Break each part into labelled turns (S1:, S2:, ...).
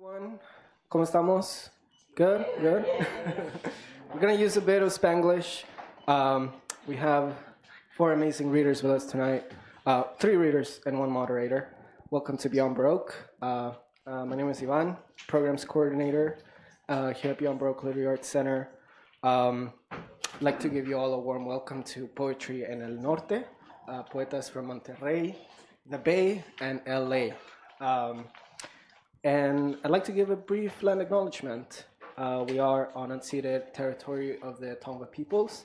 S1: Everyone, ¿cómo estamos? Good, good. We're gonna use a bit of Spanglish. We have four amazing readers with us tonight. Three readers and one moderator. Welcome to Beyond Baroque. My name is Ivan, Programs Coordinator here at Beyond Baroque Literary Arts Center. I'd like to give you all a warm welcome to Poetry en el Norte, Poetas from Monterrey, the Bay, and LA. And I'd like to give a brief land acknowledgement. We are on unceded territory of the Tonga peoples,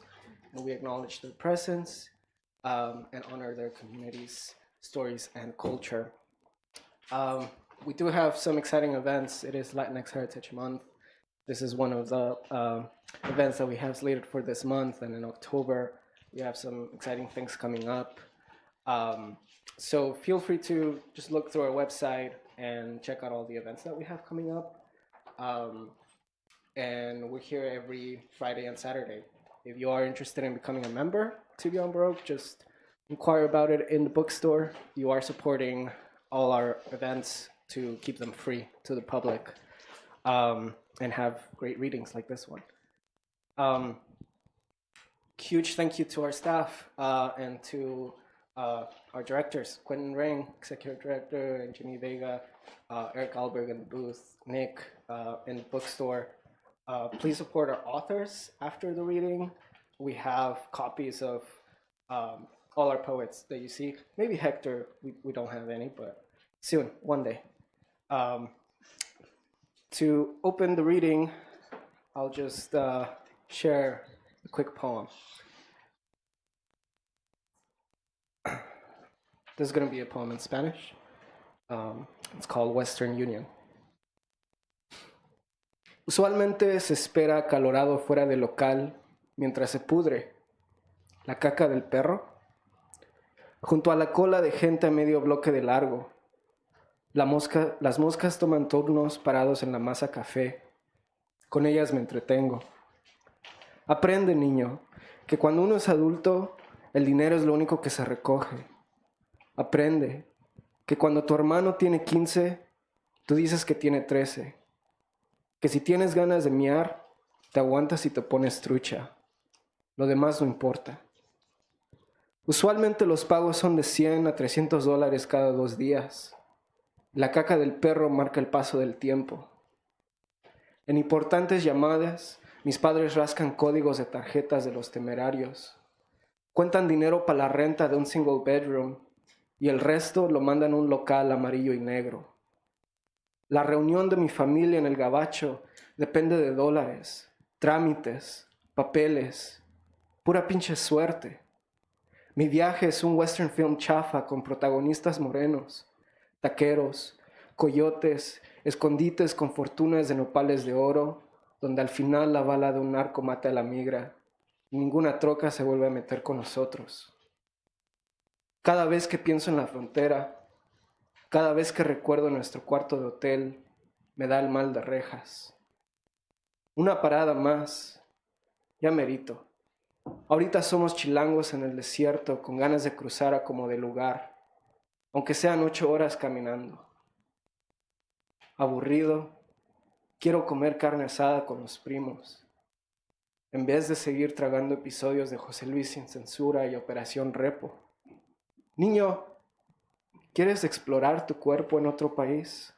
S1: and we acknowledge their presence and honor their communities, stories, and culture. We do have some exciting events. It is Latinx Heritage Month. This is one of the events that we have slated for this month, and in October, we have some exciting things coming up. So feel free to just look through our website and check out all the events that we have coming up. And we're here every Friday and Saturday. If you are interested in becoming a member to Beyond Baroque, just inquire about it in the bookstore. You are supporting all our events to keep them free to the public and have great readings like this one. Huge thank you to our staff and to our directors, Quentin Ring, Executive Director, and Jimmy Vega, Eric Alberg in the booth, Nick in the bookstore. Please support our authors after the reading. We have copies of all our poets that you see. Maybe Hector, we don't have any, but soon, one day. To open the reading, I'll just share a quick poem. This is going to be a poem in Spanish. It's called Western Union. Usualmente se espera acalorado fuera del local mientras se pudre la caca del perro. Junto a la cola de gente a medio bloque de largo, las moscas toman turnos parados en la masa café. Con ellas me entretengo. Aprende, niño, que cuando uno es adulto, el dinero es lo único que se recoge. Aprende que cuando tu hermano tiene 15, tú dices que tiene 13. Que si tienes ganas de miar, te aguantas y te pones trucha. Lo demás no importa. Usualmente los pagos son de $100 a $300 cada 2 días. La caca del perro marca el paso del tiempo. En importantes llamadas, mis padres rascan códigos de tarjetas de los temerarios. Cuentan dinero para la renta de un single bedroom y el resto lo mandan a un local amarillo y negro. La reunión de mi familia en el gabacho depende de dólares, trámites, papeles, pura pinche suerte. Mi viaje es un western film chafa con protagonistas morenos, taqueros, coyotes, escondites con fortunas de nopales de oro, donde al final la bala de un narco mata a la migra y ninguna troca se vuelve a meter con nosotros. Cada vez que pienso en la frontera, cada vez que recuerdo nuestro cuarto de hotel, me da el mal de rejas. Una parada más, ya merito. Ahorita somos chilangos en el desierto con ganas de cruzar a como de lugar, aunque sean 8 horas caminando. Aburrido, quiero comer carne asada con los primos, en vez de seguir tragando episodios de José Luis sin censura y Operación Repo. Niño, ¿quieres explorar tu cuerpo en otro país?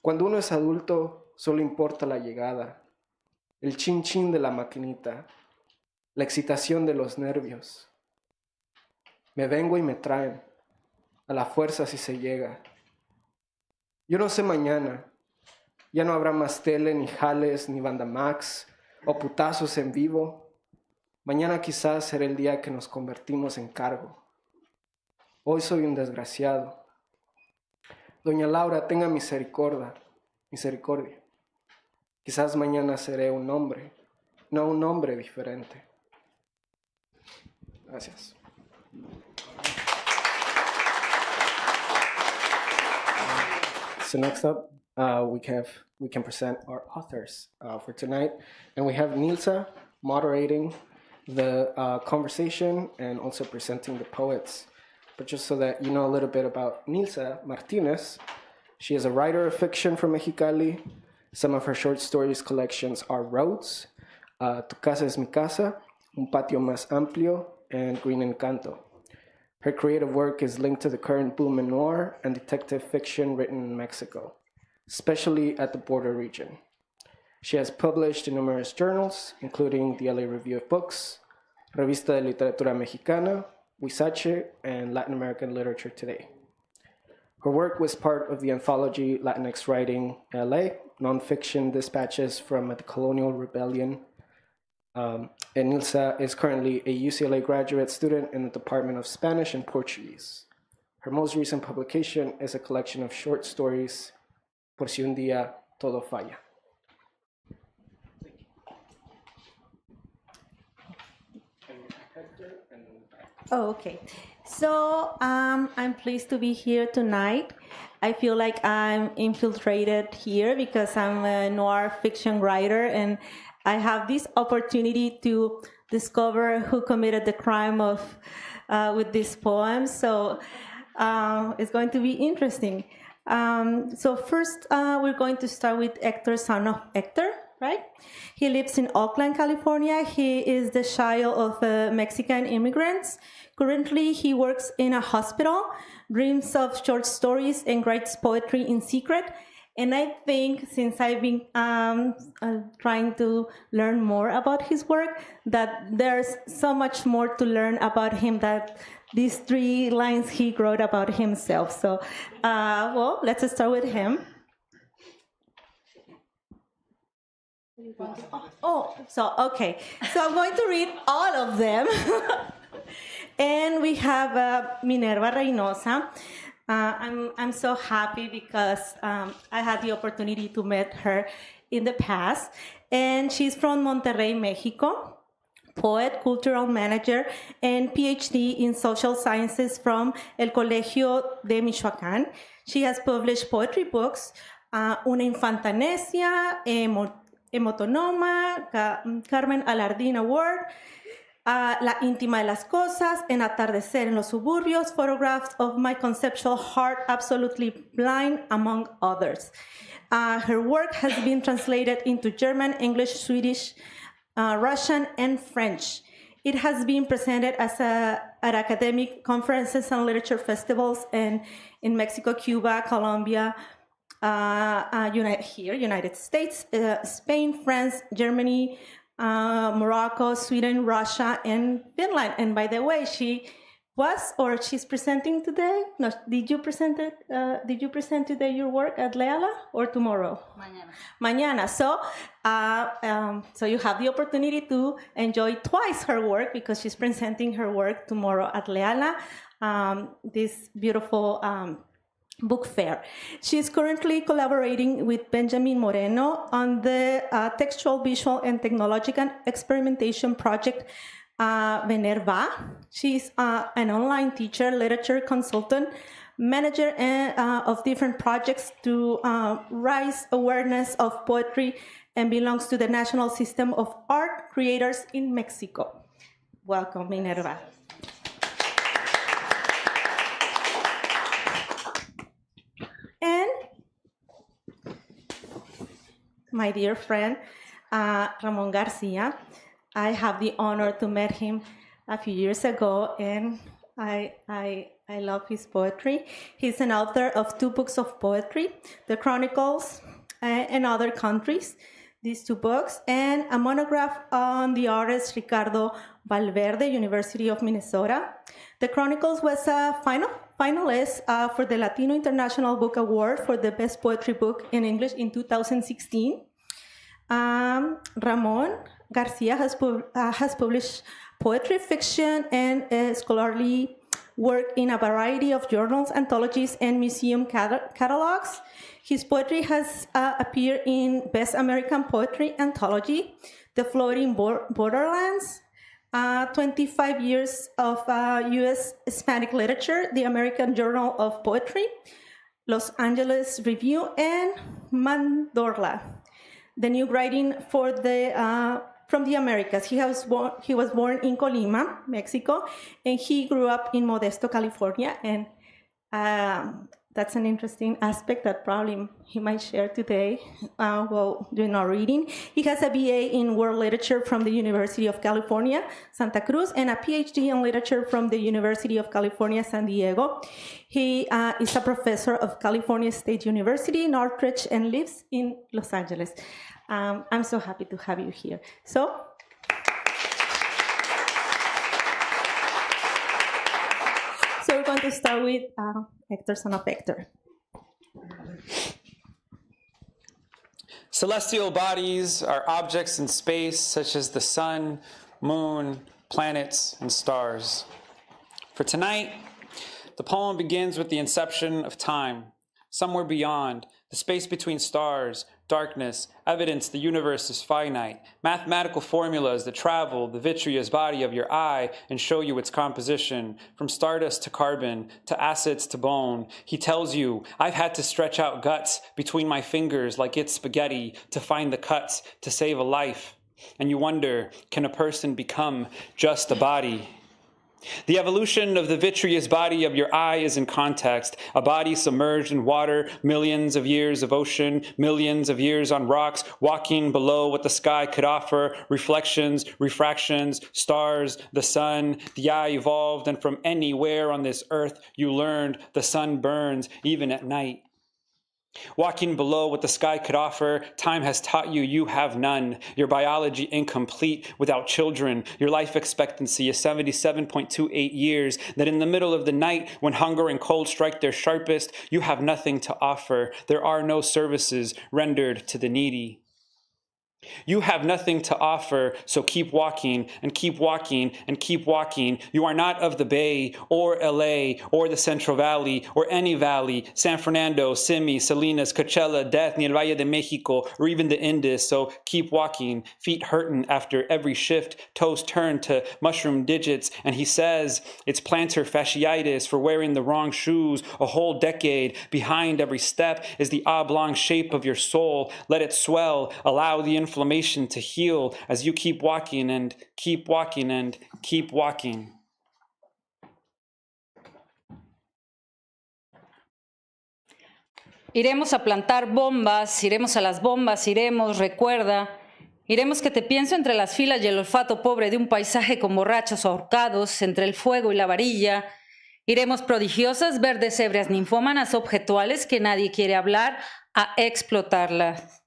S1: Cuando uno es adulto, solo importa la llegada, el chin chin de la maquinita, la excitación de los nervios. Me vengo y me traen, a la fuerza si se llega. Yo no sé mañana, ya no habrá más tele, ni jales, ni Bandamax, o putazos en vivo. Mañana quizás será el día que nos convertimos en cargo. Hoy soy un desgraciado. Doña Laura, tenga misericordia. Quizás mañana seré un hombre, no un hombre diferente. Gracias. So next up, we can present our authors for tonight, and we have Nilsa moderating the conversation and also presenting the poets. But just so that you know a little bit about Nilsa Martinez, She is a writer of fiction from Mexicali. Some of her short stories collections are Roads, Tu casa es mi casa, Un patio más amplio, and Green Encanto. Her creative work is linked to the current boom in noir and detective fiction written in Mexico, especially at the border region. She has published in numerous journals, including the LA Review of Books, Revista de Literatura Mexicana, Huizache, and Latin American Literature Today. Her work was part of the anthology Latinx Writing LA, Nonfiction Dispatches from the Colonial Rebellion. And Nilsa is currently a UCLA graduate student in the Department of Spanish and Portuguese. Her most recent publication is a collection of short stories, Por si un día todo falla.
S2: Oh, okay. So I'm pleased to be here tonight. I feel like I'm infiltrated here because I'm a noir fiction writer and I have this opportunity to discover who committed the crime of with these poems. So it's going to be interesting. So first, we're going to start with Hector, son of Hector, right? He lives in Oakland, California. He is the child of Mexican immigrants. Currently, he works in a hospital, dreams of short stories, and writes poetry in secret. And I think since I've been trying to learn more about his work, that there's so much more to learn about him that these 3 lines he wrote about himself. So, well, let's start with him. Okay. So I'm going to read all of them. And we have Minerva Reynosa. I'm so happy because I had the opportunity to meet her in the past. And she's from Monterrey, Mexico, poet, cultural manager, and PhD in social sciences from El Colegio de Michoacán. She has published poetry books, Una Infanta Necia, Emotonoma, Carmen Alardín Award, La íntima de las cosas, En atardecer en los suburbios, photographs of my conceptual heart, absolutely blind, among others. Her work has been translated into German, English, Swedish, Russian, and French. It has been presented as at academic conferences and literature festivals in Mexico, Cuba, Colombia, United States, Spain, France, Germany, Morocco, Sweden, Russia, and Finland. And by the way, she's presenting today. No, did you present today your work at Leala or tomorrow? Mañana. So you have the opportunity to enjoy twice her work because she's presenting her work tomorrow at Leala, this beautiful book fair. She's currently collaborating with Benjamin Moreno on the textual, visual, and technological experimentation project Minerva. She's an online teacher, literature consultant, manager of different projects to raise awareness of poetry and belongs to the National System of Art Creators in Mexico. Welcome, Minerva. And my dear friend, Ramón García. I have the honor to meet him a few years ago, and I love his poetry. He's an author of 2 books of poetry, The Chronicles and Other Countries, these 2 books, and a monograph on the artist Ricardo Valverde, University of Minnesota. The Chronicles was a finalist for the Latino International Book Award for the Best Poetry Book in English in 2016. Ramón García has published poetry, fiction, and scholarly work in a variety of journals, anthologies, and museum catalogs. His poetry has appeared in Best American Poetry Anthology, The Floating Borderlands, 25 years of U.S. Hispanic Literature, the American Journal of Poetry, Los Angeles Review, and Mandorla, the new writing for from the Americas. He was born in Colima, Mexico, and he grew up in Modesto, California, and that's an interesting aspect that probably he might share today while doing our reading. He has a BA in World Literature from the University of California, Santa Cruz, and a PhD in Literature from the University of California, San Diego. He is a professor of California State University, Northridge, and lives in Los Angeles. I'm so happy to have you here. So we're going to start with Hector, son of Hector.
S3: Celestial bodies are objects in space such as the sun, moon, planets, and stars. For tonight, the poem begins with the inception of time, somewhere beyond, the space between stars, darkness, evidence the universe is finite, mathematical formulas that travel the vitreous body of your eye and show you its composition, from stardust to carbon, to acids to bone. He tells you, I've had to stretch out guts between my fingers like it's spaghetti to find the cuts to save a life. And you wonder, can a person become just a body? The evolution of the vitreous body of your eye is in context, a body submerged in water, millions of years of ocean, millions of years on rocks, walking below what the sky could offer, reflections, refractions, stars, the sun. The eye evolved, and from anywhere on this earth you learned the sun burns, even at night. Walking below what the sky could offer, time has taught you you have none. Your biology incomplete without children. Your life expectancy is 77.28 years. That in the middle of the night, when hunger and cold strike their sharpest, you have nothing to offer. There are no services rendered to the needy. You have nothing to offer, so keep walking and keep walking and keep walking. You are not of the Bay or LA or the Central Valley or any valley, San Fernando, Simi, Salinas, Coachella, Death, ni el Valle de Mexico, or even the Indus. So keep walking, feet hurting after every shift, toes turned to mushroom digits. And he says it's plantar fasciitis for wearing the wrong shoes. A whole decade behind every step is the oblong shape of your soul. Let it swell, allow the inflammation to heal as you keep walking and keep walking and keep walking.
S4: Iremos a plantar bombas, iremos a las bombas, iremos, recuerda. Iremos que te pienso entre las filas y el olfato pobre de un paisaje con borrachos ahorcados entre el fuego y la varilla. Iremos prodigiosas, verdes, ebrias, ninfómanas, objetuales que nadie quiere hablar, a explotarlas.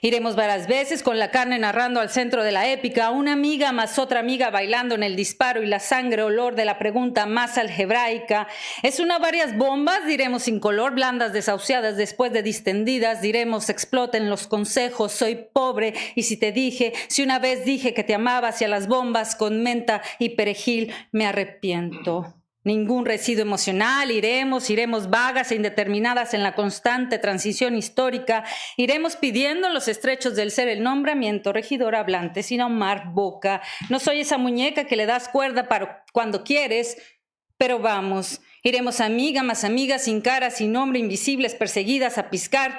S4: Iremos varias veces con la carne narrando al centro de la épica, una amiga más otra amiga bailando en el disparo y la sangre olor de la pregunta más algebraica. Es una varias bombas, diremos sin color, blandas desahuciadas después de distendidas, diremos exploten los consejos, soy pobre y si te dije, si una vez dije que te amaba hacia las bombas con menta y perejil, me arrepiento. Ningún residuo emocional, iremos vagas e indeterminadas en la constante transición histórica, iremos pidiendo en los estrechos del ser el nombramiento, regidor hablante, sin ahumar boca. No soy esa muñeca que le das cuerda para cuando quieres, pero vamos, iremos amiga más amiga, sin cara, sin nombre, invisibles, perseguidas a piscar.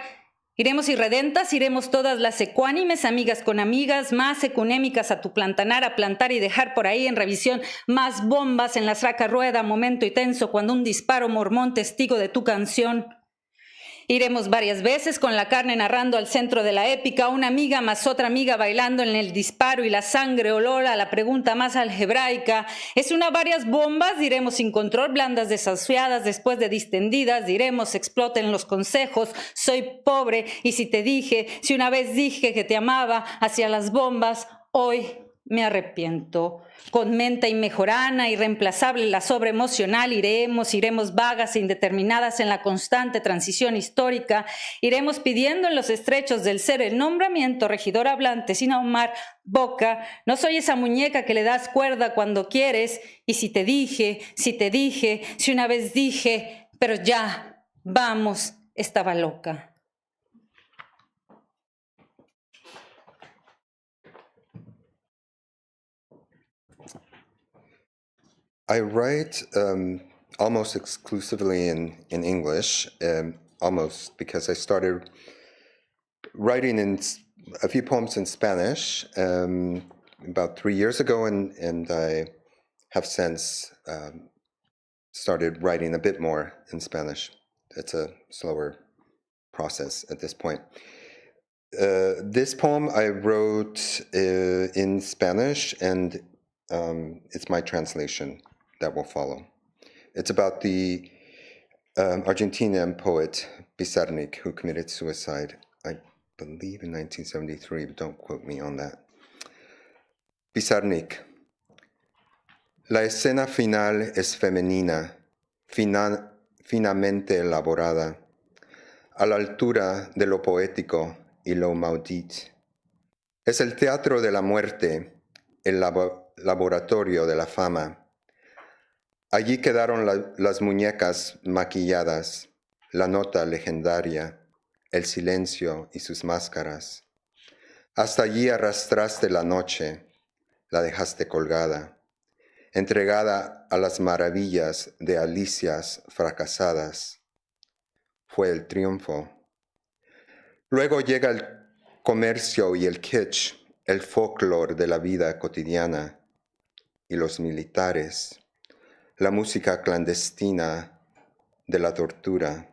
S4: Iremos irredentas, iremos todas las ecuánimes, amigas con amigas, más ecunémicas a tu plantanar, a plantar y dejar por ahí en revisión más bombas en la fraca rueda, momento y tenso, cuando un disparo mormón testigo de tu canción. Iremos varias veces con la carne narrando al centro de la épica, una amiga más otra amiga bailando en el disparo y la sangre olor a la pregunta más algebraica. Es una varias bombas, diremos sin control, blandas desahuciadas después de distendidas, diremos exploten los consejos, soy pobre y si te dije, si una vez dije que te amaba hacia las bombas, hoy me arrepiento. Con menta inmejorana, irreemplazable la sobreemocional, iremos vagas e indeterminadas en la constante transición histórica, iremos pidiendo en los estrechos del ser el nombramiento, regidor hablante, sin ahumar boca. No soy esa muñeca que le das cuerda cuando quieres, y si te dije, si una vez dije, pero ya, vamos, estaba loca.
S5: I write almost exclusively in English, almost because I started writing in a few poems in Spanish about 3 years ago, and I have since started writing a bit more in Spanish. it's a slower process at this point. This poem I wrote in Spanish, and it's my translation that will follow. It's about the Argentinian poet Pizarnik, who committed suicide, I believe in 1973, but don't quote me on that. Pizarnik. La escena final es femenina, finamente elaborada, a la altura de lo poético y lo maudit. Es el teatro de la muerte, el laboratorio de la fama. Allí quedaron las muñecas maquilladas, la nota legendaria, el silencio y sus máscaras. Hasta allí arrastraste la noche, la dejaste colgada, entregada a las maravillas de Alicias fracasadas. Fue el triunfo. Luego llega el comercio y el kitsch, el folclore de la vida cotidiana, y los militares, la música clandestina de la tortura.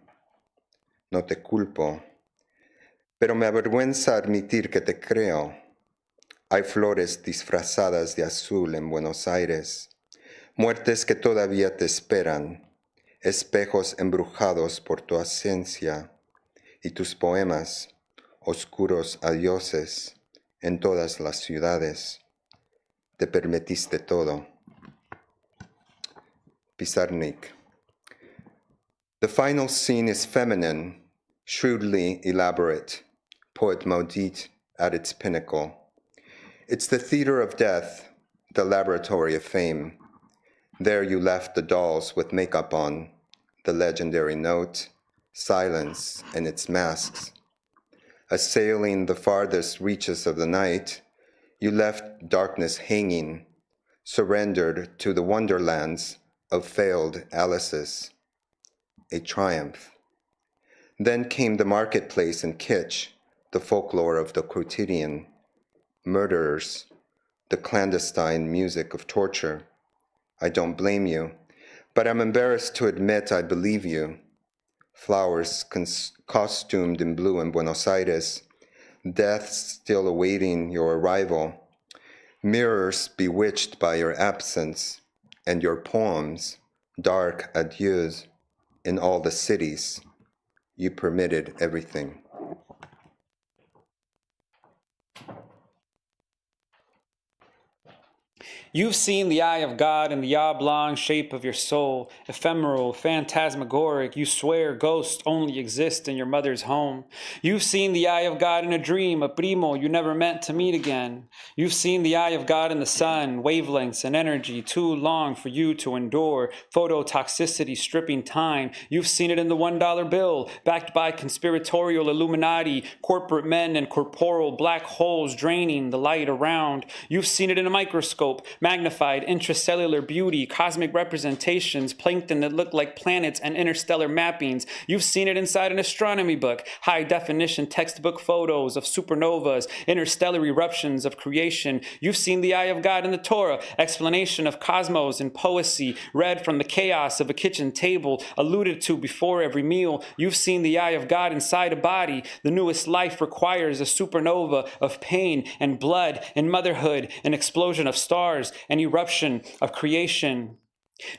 S5: No te culpo, pero me avergüenza admitir que te creo. Hay flores disfrazadas de azul en Buenos Aires, muertes que todavía te esperan, espejos embrujados por tu ausencia y tus poemas, oscuros adioses en todas las ciudades. Te permitiste todo. Pizarnik. The final scene is feminine, shrewdly elaborate, poet maudit at its pinnacle. It's the theater of death, the laboratory of fame. There you left the dolls with makeup on, the legendary note, silence and its masks. Assailing the farthest reaches of the night, you left darkness hanging, surrendered to the wonderlands of failed Alice's. A triumph. Then came the marketplace and kitsch, the folklore of the quotidian, murderers, the clandestine music of torture. I don't blame you, but I'm embarrassed to admit I believe you. Flowers costumed in blue in Buenos Aires, death still awaiting your arrival, mirrors bewitched by your absence, and your poems, dark adieus, in all the cities. You permitted everything.
S3: You've seen the eye of God in the oblong shape of your soul, ephemeral, phantasmagoric. You swear ghosts only exist in your mother's home. You've seen the eye of God in a dream, a primo you never meant to meet again. You've seen the eye of God in the sun, wavelengths and energy too long for you to endure, phototoxicity stripping time. You've seen it in the $1 bill, backed by conspiratorial Illuminati, corporate men and corporal black holes draining the light around. You've seen it in a microscope, magnified intracellular beauty, cosmic representations, plankton that look like planets and interstellar mappings. You've seen it inside an astronomy book, high-definition textbook photos of supernovas, interstellar eruptions of creation. You've seen the eye of God in the Torah, explanation of cosmos and poesy, read from the chaos of a kitchen table, alluded to before every meal. You've seen the eye of God inside a body. The newest life requires a supernova of pain and blood and motherhood, an explosion of stars, an eruption of creation.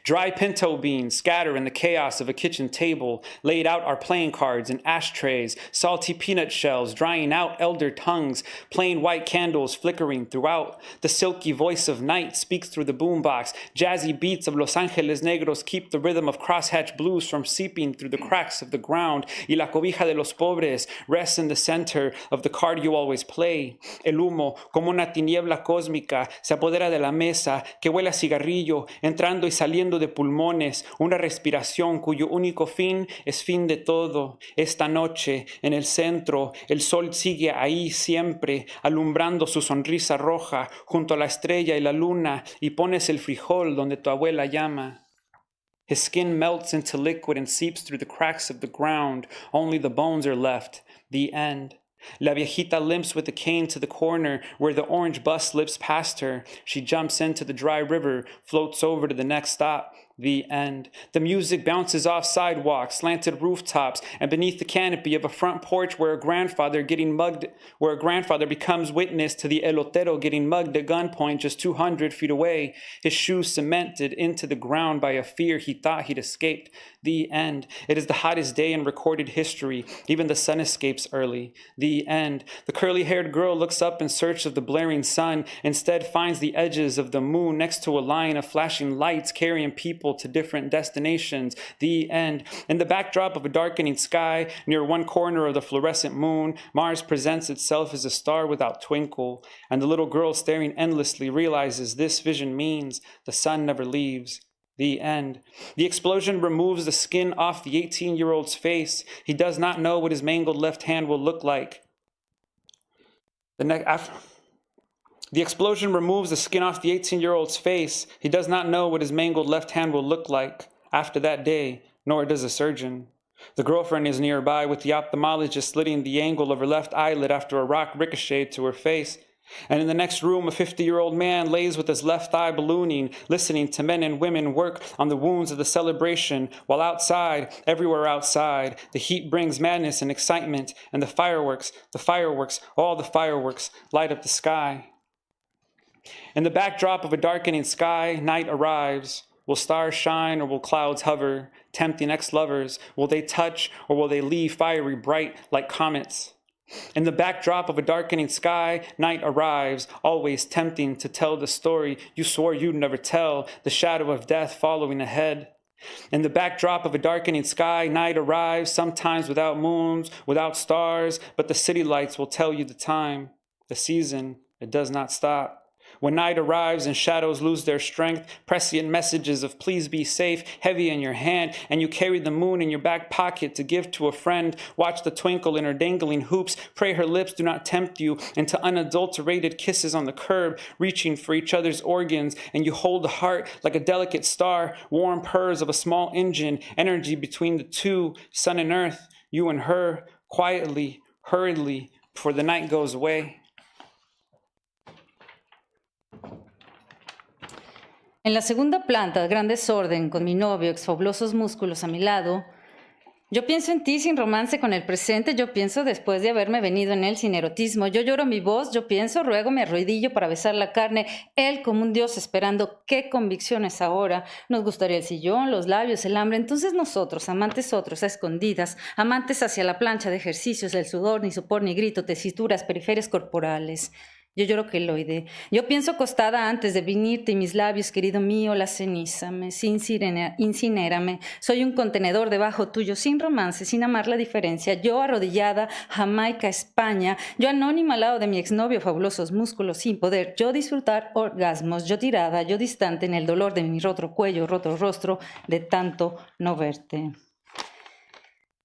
S3: Dry pinto beans scatter in the chaos of a kitchen table. Laid out are playing cards and ashtrays, salty peanut shells drying out elder tongues, plain white candles flickering throughout. The silky voice of night speaks through the boombox. Jazzy beats of Los Angeles Negros keep the rhythm of crosshatch blues from seeping through the cracks of the ground. Y la cobija de los pobres rests in the center of the card you always play. El humo, como una tiniebla cósmica, se apodera de la mesa que huele a cigarrillo, entrando y saliendo de pulmones, una respiración cuyo único fin es fin de todo. Esta noche, en el centro, el sol sigue ahí siempre, alumbrando su sonrisa roja junto a la estrella y la luna, y pones el frijol donde tu abuela llama. His skin melts into liquid and seeps through the cracks of the ground. Only the bones are left. The end. La viejita limps with the cane to the corner where the orange bus slips past her. She jumps into the dry river, floats over to the next stop, The end. The music bounces off sidewalks, slanted rooftops, and beneath the canopy of a front porch where a grandfather becomes witness to the elotero getting mugged at gunpoint just 200 feet away, his shoes cemented into the ground by a fear he thought he'd escaped. The end. It is the hottest day in recorded history. Even the sun escapes early. The end. The curly-haired girl looks up in search of the blaring sun, instead finds the edges of the moon next to a line of flashing lights carrying people to different destinations. The end. In the backdrop of a darkening sky, near one corner of the fluorescent moon, Mars presents itself as a star without twinkle, and the little girl staring endlessly realizes this vision means the sun never leaves. The end. The explosion removes the skin off the 18-year-old's face. He does not know what his mangled left hand will look like. The explosion removes the skin off the 18-year-old's face. He does not know what his mangled left hand will look like after that day, nor does a surgeon. The girlfriend is nearby with the ophthalmologist slitting the angle of her left eyelid after a rock ricocheted to her face. And in the next room, a 50-year-old man lays with his left eye ballooning, listening to men and women work on the wounds of the celebration, while outside, everywhere outside, the heat brings madness and excitement, and the fireworks, all the fireworks light up the sky. In the backdrop of a darkening sky, night arrives. Will stars shine or will clouds hover, tempting ex-lovers? Will they touch or will they leave fiery bright like comets? In the backdrop of a darkening sky, night arrives, always tempting to tell the story you swore you'd never tell, the shadow of death following ahead. In the backdrop of a darkening sky, night arrives, sometimes without moons, without stars, but the city lights will tell you the time, the season, it does not stop. When night arrives and shadows lose their strength, prescient messages of please be safe, heavy in your hand, and you carry the moon in your back pocket to give to a friend, watch the twinkle in her dangling hoops, pray her lips do not tempt you into unadulterated kisses on the curb, reaching for each other's organs, and you hold the heart like a delicate star, warm purrs of a small engine, energy between the two, sun and earth, you and her, quietly, hurriedly, before the night goes away.
S4: En la segunda planta, gran desorden, con mi novio, exfabulosos músculos a mi lado, yo pienso en ti sin romance con el presente, yo pienso después de haberme venido en él sin erotismo, yo lloro mi voz, yo pienso, ruego, me arrodillo para besar la carne, él como un dios esperando, qué convicciones ahora, nos gustaría el sillón, los labios, el hambre, entonces nosotros, amantes otros, a escondidas, amantes hacia la plancha de ejercicios, el sudor, ni sopor, ni grito, tesituras, periferias corporales. Yo lloro queloide. Yo pienso acostada antes de venirte y mis labios, querido mío, la ceniza, incinérame. Soy un contenedor debajo tuyo, sin romance, sin amar la diferencia. Yo arrodillada, Jamaica, España. Yo anónima al lado de mi exnovio, fabulosos músculos, sin poder. Yo disfrutar orgasmos. Yo tirada, yo distante en el dolor de mi roto cuello, roto rostro, de tanto no verte.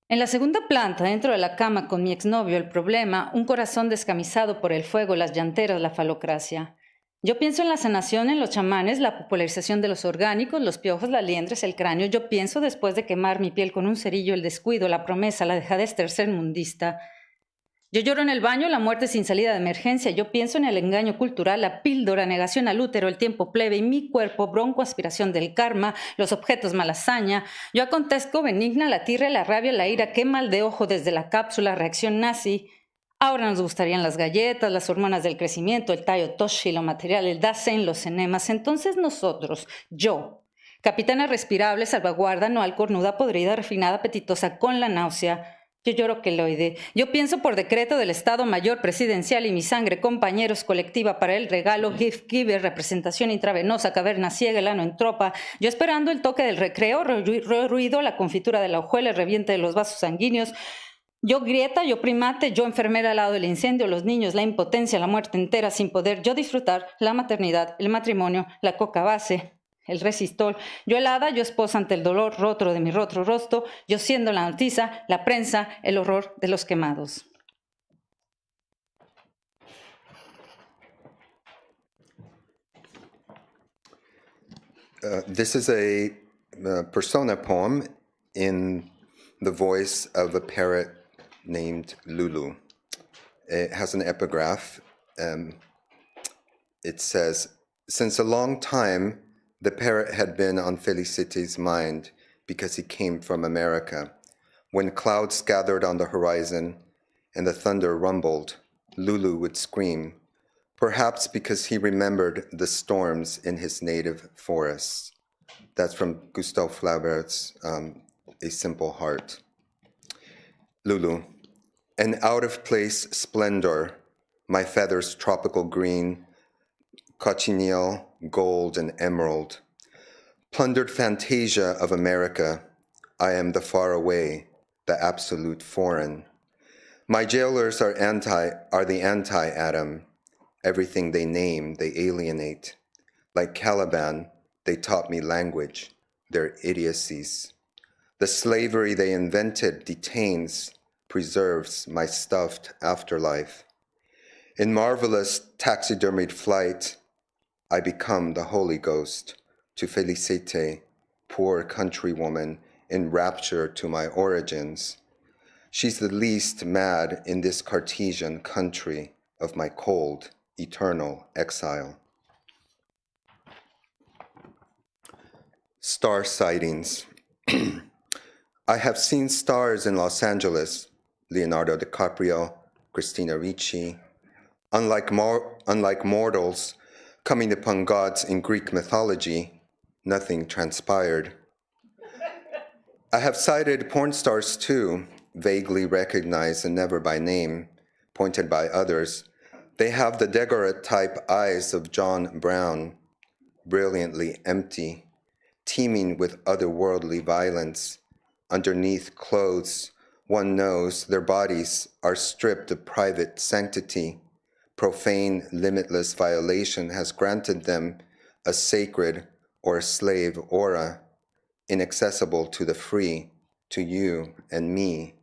S4: En la segunda planta, dentro de la cama con mi exnovio, el problema, un corazón descamisado por el fuego, las llanteras, la falocracia. Yo pienso en la sanación, en los chamanes, la popularización de los orgánicos, los piojos, las liendres, el cráneo. Yo pienso después de quemar mi piel con un cerillo, el descuido, la promesa, la dejadez tercermundista. Yo lloro en el baño, la muerte sin salida de emergencia. Yo pienso en el engaño cultural, la píldora, negación al útero, el tiempo plebe y mi cuerpo, bronco, aspiración del karma, los objetos malasaña. Yo acontezco benigna, la tirria, la rabia, la ira, qué mal de ojo desde la cápsula, reacción nazi. Ahora nos gustarían las galletas, las hormonas del crecimiento, el tallo toshi, lo material, el dasein, los enemas. Entonces nosotros, yo, capitana respirable, salvaguarda, no alcornuda, podrida, refinada, apetitosa, con la náusea. Yo lloro queloide. Yo pienso por decreto del Estado Mayor Presidencial y mi sangre, compañeros, colectiva para el regalo, gift giver, representación intravenosa, caverna ciega, el ano en tropa. Yo esperando el toque del recreo, ruido, la confitura de la hojuela, el reviente de los vasos sanguíneos. Yo grieta, yo primate, yo enfermera al lado del incendio, los niños, la impotencia, la muerte entera sin poder. Yo disfrutar la maternidad, el matrimonio, la coca base. El resistol, yo helada, yo esposa ante el dolor roto de mi roto rostro, yo siendo la noticia, la prensa, el horror de los quemados.
S5: This is a persona poem in the voice of a parrot named Lulu. It has an epigraph. It says, "Since a long time, The parrot had been on Felicité's mind because he came from America. When clouds gathered on the horizon and the thunder rumbled, Lulu would scream, perhaps because he remembered the storms in his native forests. That's from Gustave Flaubert's A Simple Heart. Lulu, an out-of-place splendor, my feathers tropical green, cochineal, gold, and emerald. Plundered fantasia of America, I am the far away, the absolute foreign. My jailers are the anti-Adam. Everything they name, they alienate. Like Caliban, they taught me language, their idiocies. The slavery they invented detains, preserves my stuffed afterlife. In marvelous taxidermied flight, I become the Holy Ghost to Félicité, poor countrywoman in rapture to my origins. She's the least mad in this Cartesian country of my cold, eternal exile. Star sightings. I have seen stars in Los Angeles, Leonardo DiCaprio, Christina Ricci. Unlike mortals coming upon gods in Greek mythology, nothing transpired. I have sighted porn stars too, vaguely recognized and never by name, pointed by others. They have the daguerreotype eyes of John Brown, brilliantly empty, teeming with otherworldly violence. Underneath clothes, one knows their bodies are stripped of private sanctity. Profane, limitless violation has granted them a sacred or slave aura, inaccessible to the free, to you and me.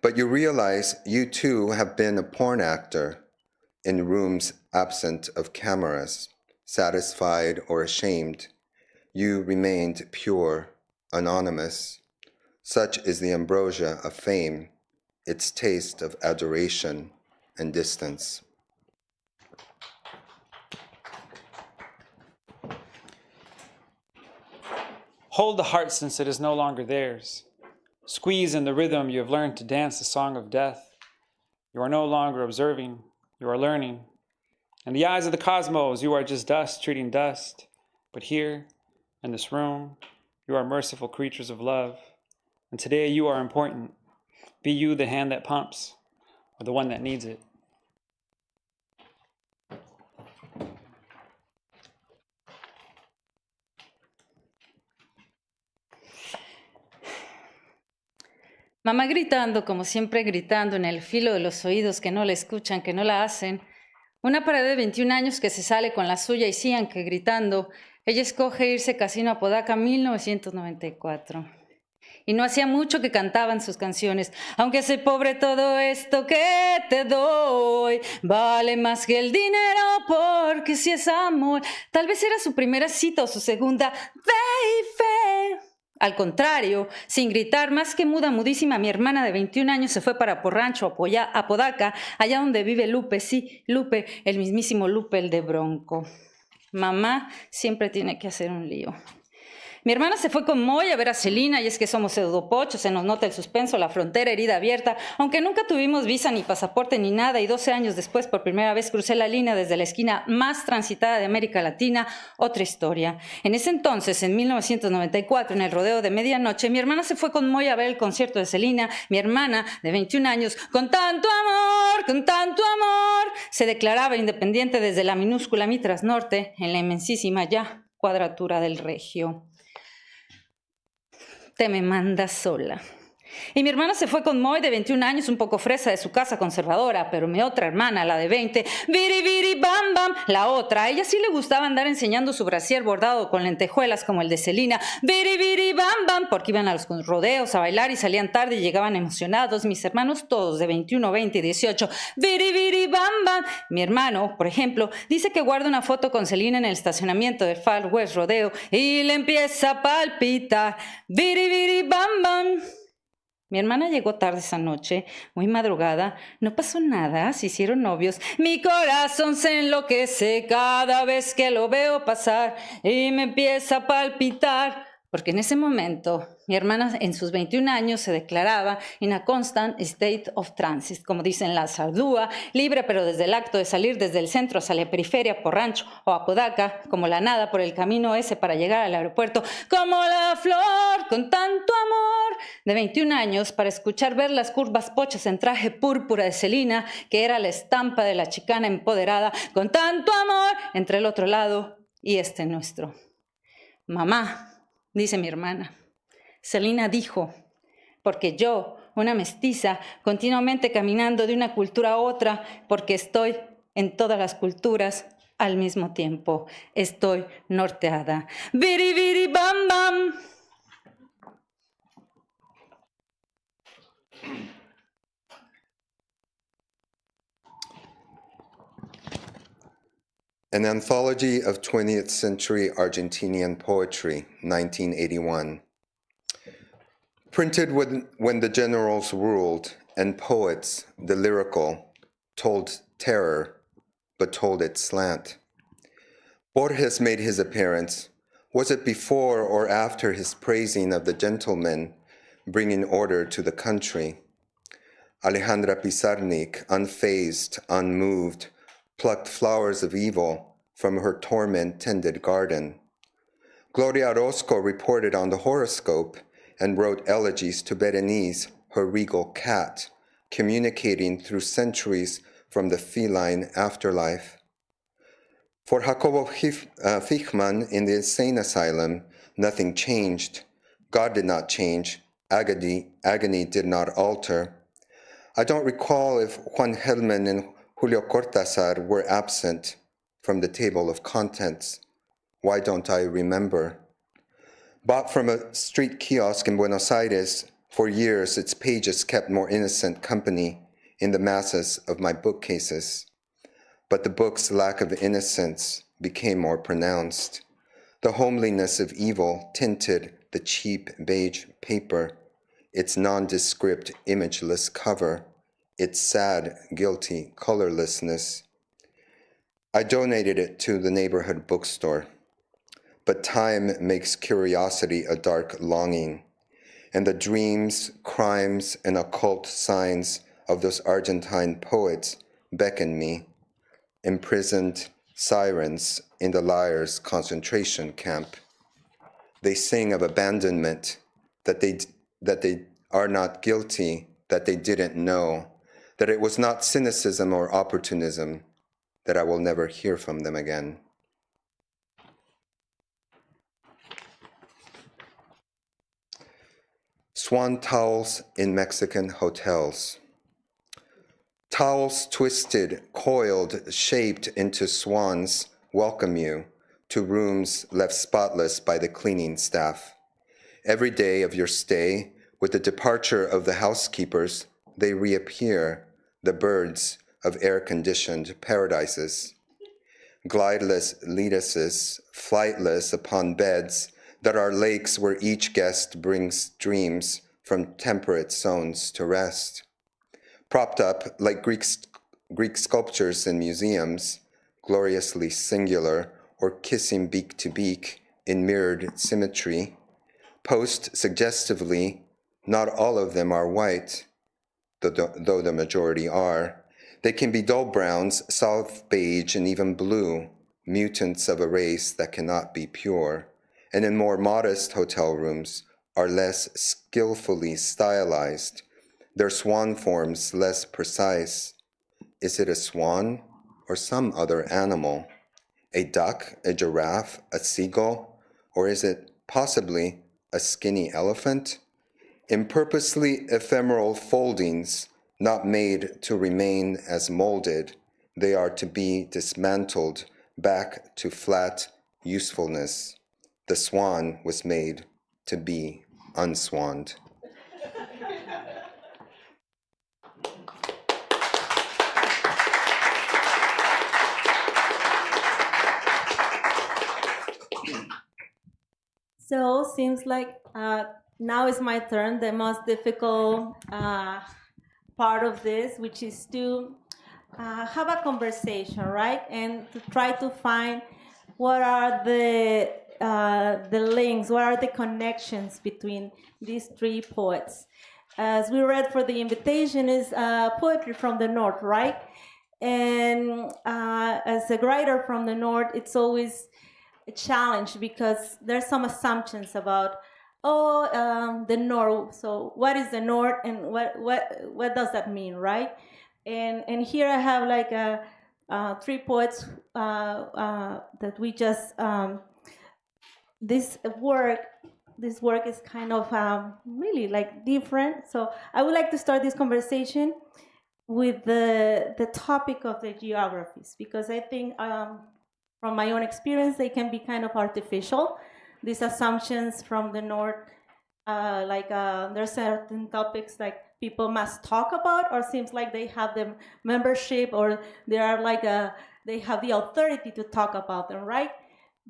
S5: But you realize you too have been a porn actor in rooms absent of cameras, satisfied or ashamed. You remained pure, anonymous. Such is the ambrosia of fame, its taste of adoration and distance.
S3: Hold the heart since it is no longer theirs. Squeeze in the rhythm you have learned to dance the song of death. You are no longer observing, you are learning. In the eyes of the cosmos, you are just dust treating dust. But here, in this room, you are merciful creatures of love. And today you are important. Be you the hand that pumps, or the one that needs it.
S4: Mamá gritando, como siempre gritando en el filo de los oídos que no la escuchan, que no la hacen. Una pared de 21 años que se sale con la suya y sigan que gritando. Ella escoge irse Casino Apodaca 1994. Y no hacía mucho que cantaban sus canciones. Aunque soy pobre, todo esto que te doy vale más que el dinero, porque si es amor. Tal vez era su primera cita o su segunda. Baby. Al contrario, sin gritar, más que muda, mudísima, mi hermana de 21 años se fue para Porrancho, Apodaca, allá donde vive Lupe, sí, Lupe, el mismísimo Lupe, el de Bronco. Mamá siempre tiene que hacer un lío. Mi hermana se fue con Moy a ver a Celina, y es que somos pseudopochos, se nos nota el suspenso, la frontera, herida abierta, aunque nunca tuvimos visa ni pasaporte ni nada, y 12 años después por primera vez crucé la línea desde la esquina más transitada de América Latina, otra historia. En ese entonces, en 1994, en el rodeo de medianoche, mi hermana se fue con Moy a ver el concierto de Celina, mi hermana de 21 años, con tanto amor, se declaraba independiente desde la minúscula Mitras Norte, en la inmensísima ya cuadratura del Regio. Te me mandas sola. Y mi hermana se fue con Moy de 21 años, un poco fresa de su casa conservadora, pero mi otra hermana, la de 20, viri viri bam bam, la otra, a ella sí le gustaba andar enseñando su brasier bordado con lentejuelas como el de Celina, viri viri bam bam, porque iban a los rodeos a bailar y salían tarde y llegaban emocionados, mis hermanos todos de 21, 20 y 18, viri viri bam bam. Mi hermano, por ejemplo, dice que guarda una foto con Celina en el estacionamiento del Far West Rodeo y le empieza a palpitar, viri viri bam bam. Mi hermana llegó tarde esa noche, muy madrugada. No pasó nada, se hicieron novios. Mi corazón se enloquece cada vez que lo veo pasar y me empieza a palpitar. Porque en ese momento, mi hermana en sus 21 años se declaraba in a constant state of transit, como dicen la Sardúa, libre pero desde el acto de salir desde el centro hacia la periferia por Rancho o Apodaca, como la nada por el camino ese para llegar al aeropuerto, como la flor con tanto amor, de 21 años para escuchar ver las curvas pochas en traje púrpura de Celina, que era la estampa de la chicana empoderada, con tanto amor entre el otro lado y este nuestro. Mamá, dice mi hermana, Celina dijo, porque yo, una mestiza, continuamente caminando de una cultura a otra, porque estoy en todas las culturas al mismo tiempo, estoy norteada. Viri, viri, bam, bam.
S5: An Anthology of 20th Century Argentinian Poetry, 1981. Printed when the generals ruled, and poets, the lyrical, told terror, but told it slant. Borges made his appearance. Was it before or after his praising of the gentlemen, bringing order to the country? Alejandra Pizarnik, unfazed, unmoved, plucked flowers of evil from her torment-tended garden. Gloria Orozco reported on the horoscope and wrote elegies to Berenice, her regal cat, communicating through centuries from the feline afterlife. For Jacobo Fichman in the insane asylum, nothing changed. God did not change. Agony did not alter. I don't recall if Juan Gelman and Julio Cortázar were absent from the table of contents. Why don't I remember? Bought from a street kiosk in Buenos Aires, for years its pages kept more innocent company in the masses of my bookcases. But the book's lack of innocence became more pronounced. The homeliness of evil tinted the cheap beige paper, its nondescript, imageless cover, its sad, guilty colorlessness. I donated it to the neighborhood bookstore. But time makes curiosity a dark longing, and the dreams, crimes, and occult signs of those Argentine poets beckon me, imprisoned sirens in the liars' concentration camp. They sing of abandonment, that they are not guilty, that they didn't know, that it was not cynicism or opportunism, that I will never hear from them again. Swan towels in Mexican hotels. Towels twisted, coiled, shaped into swans welcome you to rooms left spotless by the cleaning staff. Every day of your stay, with the departure of the housekeepers, they reappear, the birds of air-conditioned paradises. Glideless lettuces, flightless upon beds that are lakes where each guest brings dreams from temperate zones to rest. Propped up like Greek sculptures in museums, gloriously singular or kissing beak to beak in mirrored symmetry, posed suggestively, not all of them are white, though the majority are. They can be dull browns, soft beige, and even blue, mutants of a race that cannot be pure. And in more modest hotel rooms are less skillfully stylized, their swan forms less precise. Is it a swan or some other animal? A duck, a giraffe, a seagull? Or is it possibly a skinny elephant? In purposely ephemeral foldings, not made to remain as molded, they are to be dismantled back to flat usefulness. The swan was made to be unswanned.
S2: So seems like now is my turn, the most difficult part of this, which is to have a conversation, right? And to try to find what are the links, what are the connections between these three poets. As we read for the invitation is poetry from the North, right? And as a writer from the North, it's always a challenge because there's some assumptions about the North. So what is the North, and what does that mean, right? And here I have like three poets that we just this work is kind of really like different. So I would like to start this conversation with the topic of the geographies, because I think from my own experience they can be kind of artificial. These assumptions from the North, there's certain topics like people must talk about, or seems like they have the membership, or they are like they have the authority to talk about them, right?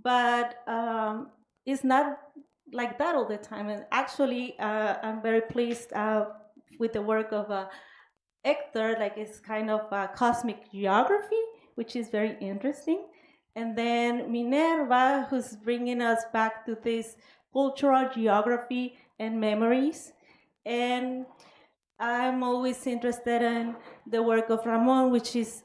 S2: But it's not like that all the time. And actually, I'm very pleased with the work of hector, like it's kind of cosmic geography, which is very interesting. And then Minerva, who's bringing us back to this cultural geography and memories. And I'm always interested in the work of Ramón, which is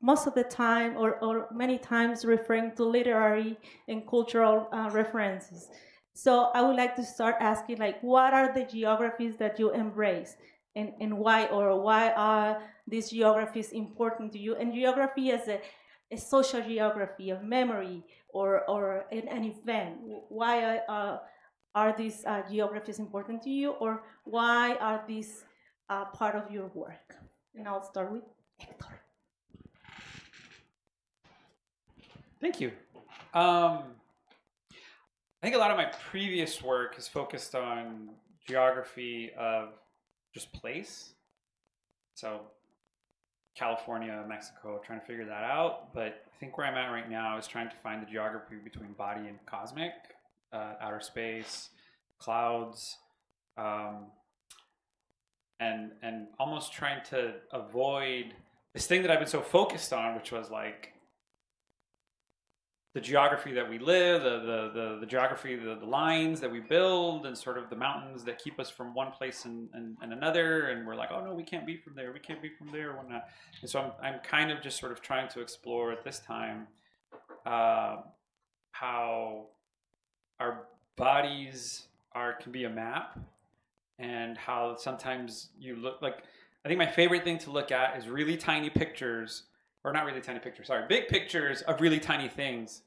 S2: most of the time or many times referring to literary and cultural references. So I would like to start asking, like, what are the geographies that you embrace, and why, or why are these geographies important to you? And geography as a social geography of memory or an event. Why are these geographies important to you, or why are these part of your work? And I'll start with Hector.
S3: Thank you. I think a lot of my previous work is focused on geography of just place. So California, Mexico, trying to figure that out. But I think where I'm at right now is trying to find the geography between body and cosmic, outer space, clouds, and almost trying to avoid this thing that I've been so focused on, which was like the geography that we live, the geography, the lines that we build, and sort of the mountains that keep us from one place and another. And we're like, oh no, we can't be from there. We can't be from there. We're not. And so I'm kind of just sort of trying to explore at this time how our bodies can be a map, and how sometimes you look like. I think my favorite thing to look at is really tiny pictures. Or not really tiny pictures, sorry, big pictures of really tiny things,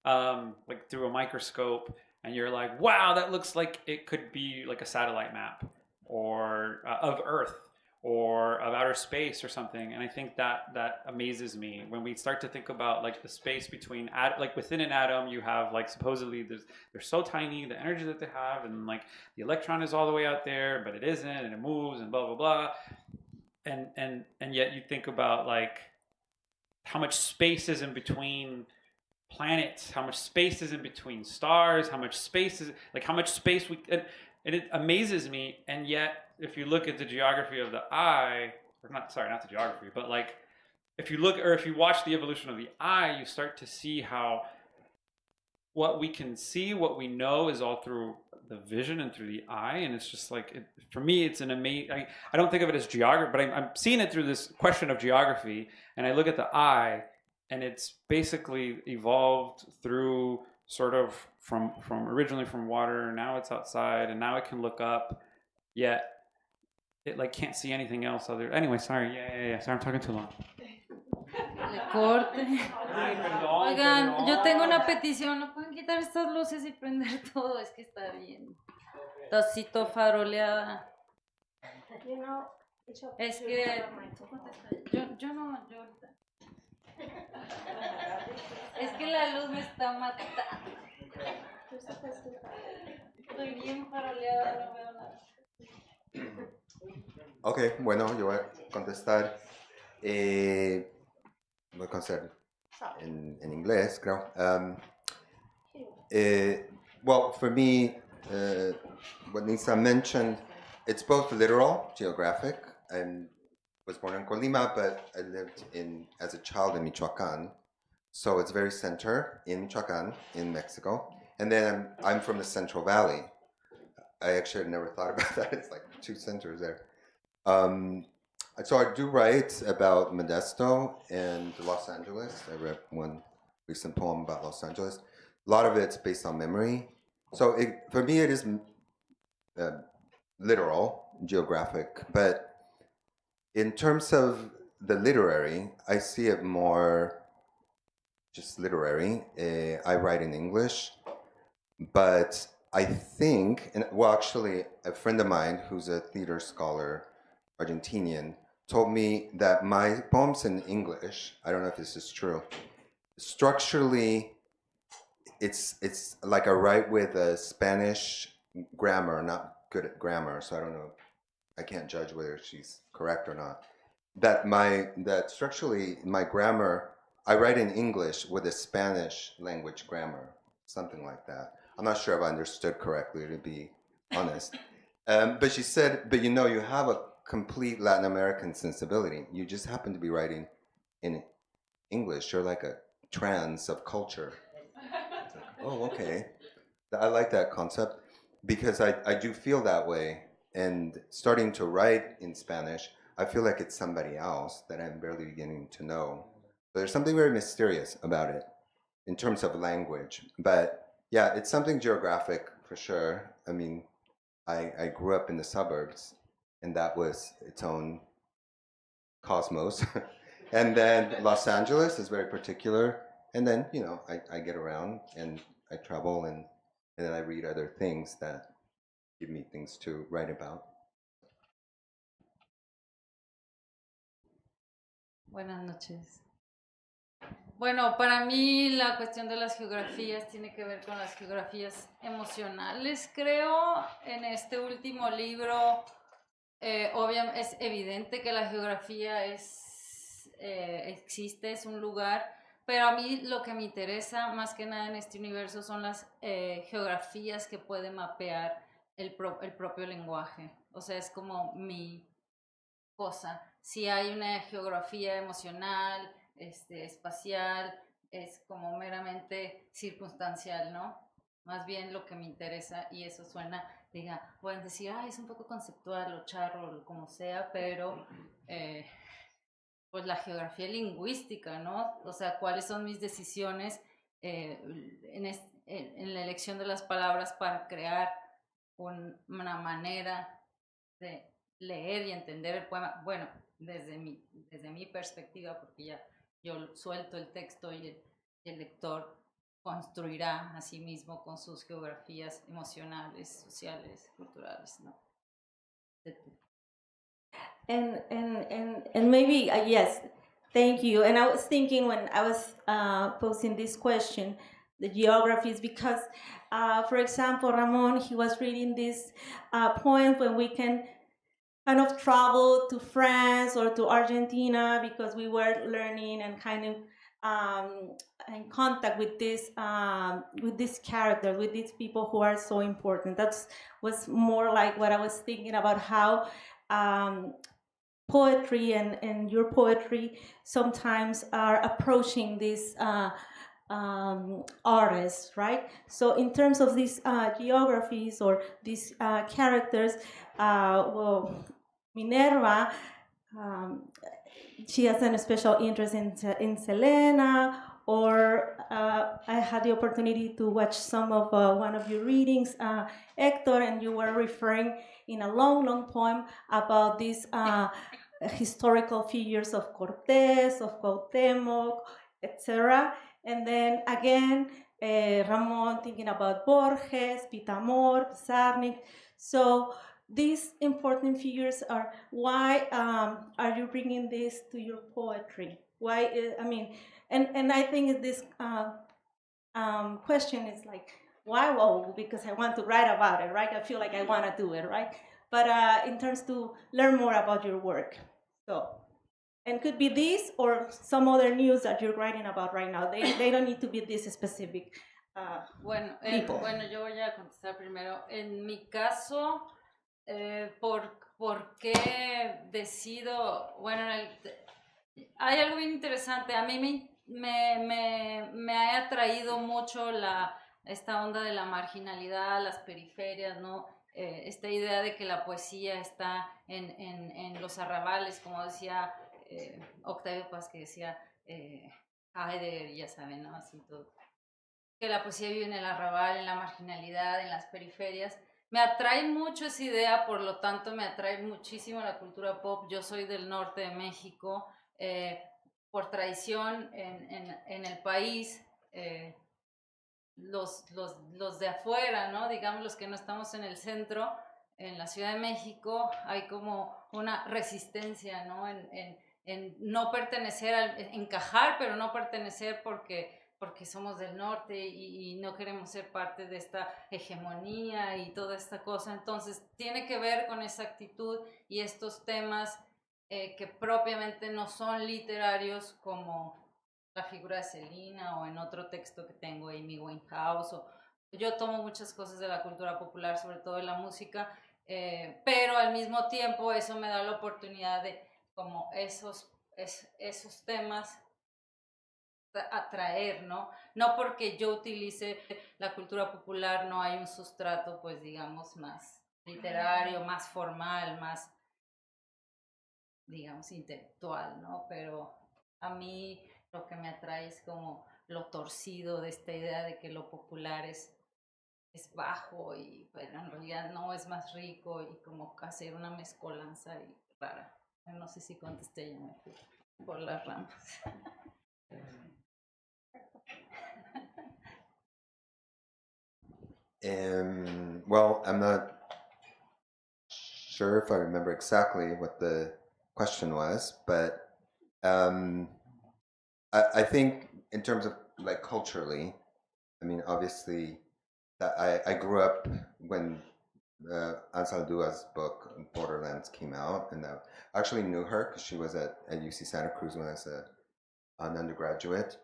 S3: like through a microscope, and you're like, wow, that looks like it could be like a satellite map, or of Earth, or of outer space or something. And I think that amazes me when we start to think about like the space between, like within an atom, you have like supposedly they're so tiny, the energy that they have, and like the electron is all the way out there, but it isn't, and it moves, and blah blah blah, and yet you think about like how much space is in between planets, how much space is in between stars, how much space and it amazes me. And yet if you look at the geography of the eye, or not the geography, but like if you watch the evolution of the eye, you start to see how what we can see, what we know, is all through the vision and through the eye. And it's just like, for me, it's an amazing, I don't think of it as geography, but I'm seeing it through this question of geography. And I look at the eye, and it's basically evolved through sort of from originally from water, now it's outside, and now it can look up, yet it like can't see anything else other. Anyway, sorry, yeah. Sorry, I'm talking too long.
S4: Le corte. Oigan, yo tengo una petición, ¿no pueden quitar estas luces y prender todo? Es que está bien. Tacito faroleada. Es que yo no, yo ahorita. Es que la luz me está matando. Estoy bien faroleada, no veo nada.
S5: Ok, bueno, yo voy a contestar. Voy a contestar en inglés, creo. Well, for me, what Nisa mentioned, it's both literal, geographic. I was born in Colima, but I lived as a child in Michoacan. So it's very center in Michoacan, in Mexico. And then I'm from the Central Valley. I actually had never thought about that. It's like two centers there. So I do write about Modesto and Los Angeles. I read one recent poem about Los Angeles. A lot of it's based on memory. So for me, it is literal, geographic. But in terms of the literary, I see it more just literary. I write in English, but I think, actually, a friend of mine who's a theater scholar, Argentinian, told me that my poems in English, I don't know if this is true, structurally, it's like I write with a Spanish grammar, not good at grammar, so I don't know, I can't judge whether she's correct or not. That structurally, my grammar, I write in English with a Spanish language grammar, something like that. I'm not sure if I understood correctly, to be honest. But she said, but you have a complete Latin American sensibility. You just happen to be writing in English. You're like a trans of culture. It's like, oh, okay. I like that concept because I do feel that way. And starting to write in Spanish, I feel like it's somebody else that I'm barely beginning to know. So there's something very mysterious about it in terms of language. But yeah, it's something geographic for sure. I mean, I grew up in the suburbs, and that was its own cosmos. And then Los Angeles is very particular. And then, I get around and I travel and then I read other things that give me things to write about.
S4: Buenas noches. Bueno, para mí la cuestión de las geografías tiene que ver con las geografías emocionales, creo. En este último libro, obviamente es evidente que la geografía existe, es un lugar, pero a mí lo que me interesa más que nada en este universo son las geografías que puede mapear el propio lenguaje. O sea, es como mi cosa. Si hay una geografía emocional, espacial, es como meramente circunstancial, ¿no? Más bien lo que me interesa, y eso suena, pueden decir, es un poco conceptual o charro o como sea, pero pues la geografía lingüística, ¿no? O sea, cuáles son mis decisiones en la elección de las palabras para crear una manera de leer y entender el poema. Bueno, desde mi perspectiva, porque ya yo suelto el texto y el lector construirá a sí mismo con sus geografías emocionales, sociales, culturales, ¿no?
S2: And maybe, yes, thank you. And I was thinking when I was posing this question, the geographies, because, for example, Ramón, he was reading this poem when we can kind of travel to France or to Argentina because we were learning and kind of in contact with this character, with these people who are so important. That was more like what I was thinking about, how poetry and your poetry sometimes are approaching these artists, right? So in terms of these geographies or these characters, well, Minerva, she has a special interest in Selena, or I had the opportunity to watch some of one of your readings, Hector, and you were referring in a long, long poem about these historical figures of Cortés, of Cuauhtémoc, etc. And then again, Ramón thinking about Borges, Pitamor, Pizarnik. So these important figures are, why are you bringing this to your poetry? Why, and I think this question is like, why? Well, because I want to write about it, right? I feel like I want to do it, right? But in terms to learn more about your work. So, and could be this or some other news that you're writing about right now. They don't need to be this specific. people.
S4: Bueno, yo voy a contestar primero. En mi caso, ¿por qué decido? Bueno, hay algo bien interesante. A mí me ha atraído mucho esta onda de la marginalidad, las periferias, ¿no? Esta idea de que la poesía está en los arrabales, como decía Octavio Paz, que decía Heidegger, ya saben, ¿no? Así todo. Que la poesía vive en el arrabal, en la marginalidad, en las periferias. Me atrae mucho esa idea, por lo tanto me atrae muchísimo la cultura pop. Yo soy del norte de México, por tradición en el país, los de afuera, ¿no? Digamos los que no estamos en el centro, en la Ciudad de México, hay como una resistencia, ¿no? En no pertenecer, encajar, pero no pertenecer porque somos del norte y no queremos ser parte de esta hegemonía y toda esta cosa. Entonces, tiene que ver con esa actitud y estos temas que propiamente no son literarios, como la figura de Celina o en otro texto que tengo, Amy Winehouse. Yo tomo muchas cosas de la cultura popular, sobre todo de la música, pero al mismo tiempo eso me da la oportunidad de como esos temas atraer, ¿no? No porque yo utilice la cultura popular, no hay un sustrato, pues digamos, más literario, más formal, más, digamos, intelectual, ¿no? Pero a mí lo que me atrae es como lo torcido de esta idea de que lo popular es bajo y bueno, en realidad no, es más rico, y como hacer una mezcolanza y rara. No sé si contesté, ya me fui por las ramas.
S5: Well, I'm not sure if I remember exactly what the question was, but I think in terms of like culturally, I mean, obviously, that I grew up when Ansel Dua's book Borderlands came out, and I actually knew her because she was at UC Santa Cruz when I was an undergraduate,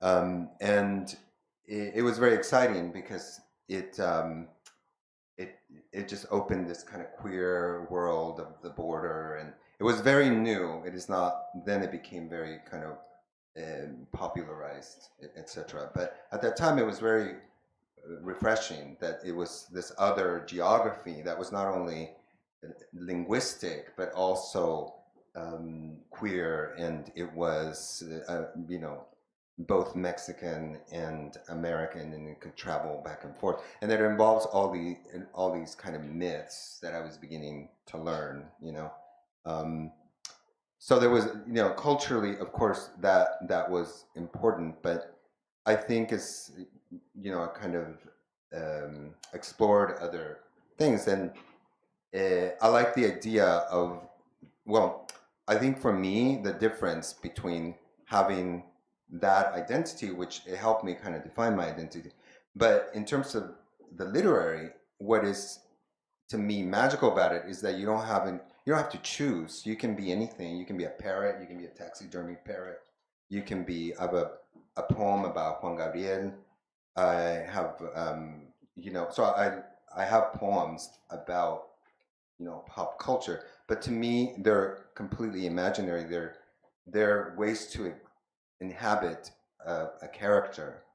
S5: and it was very exciting because it just opened this kind of queer world of the border, and it was very new. It is not. Then it became very kind of popularized, etc. But at that time, it was very refreshing that it was this other geography that was not only linguistic but also queer, and it was both Mexican and American, and it could travel back and forth, and it involves all these kind of myths that I was beginning to learn, so there was, culturally, of course, that was important, but I think it's, I kind of explored other things, and I like the idea of, well, I think for me, the difference between having that identity, which it helped me kind of define my identity, but in terms of the literary, what is to me magical about it is that you don't have to choose. You can be anything. You can be a parrot. You can be a taxidermy parrot. You can be a poem about Juan Gabriel. I have so I have poems about pop culture, but to me they're completely imaginary. They're ways to inhabit a character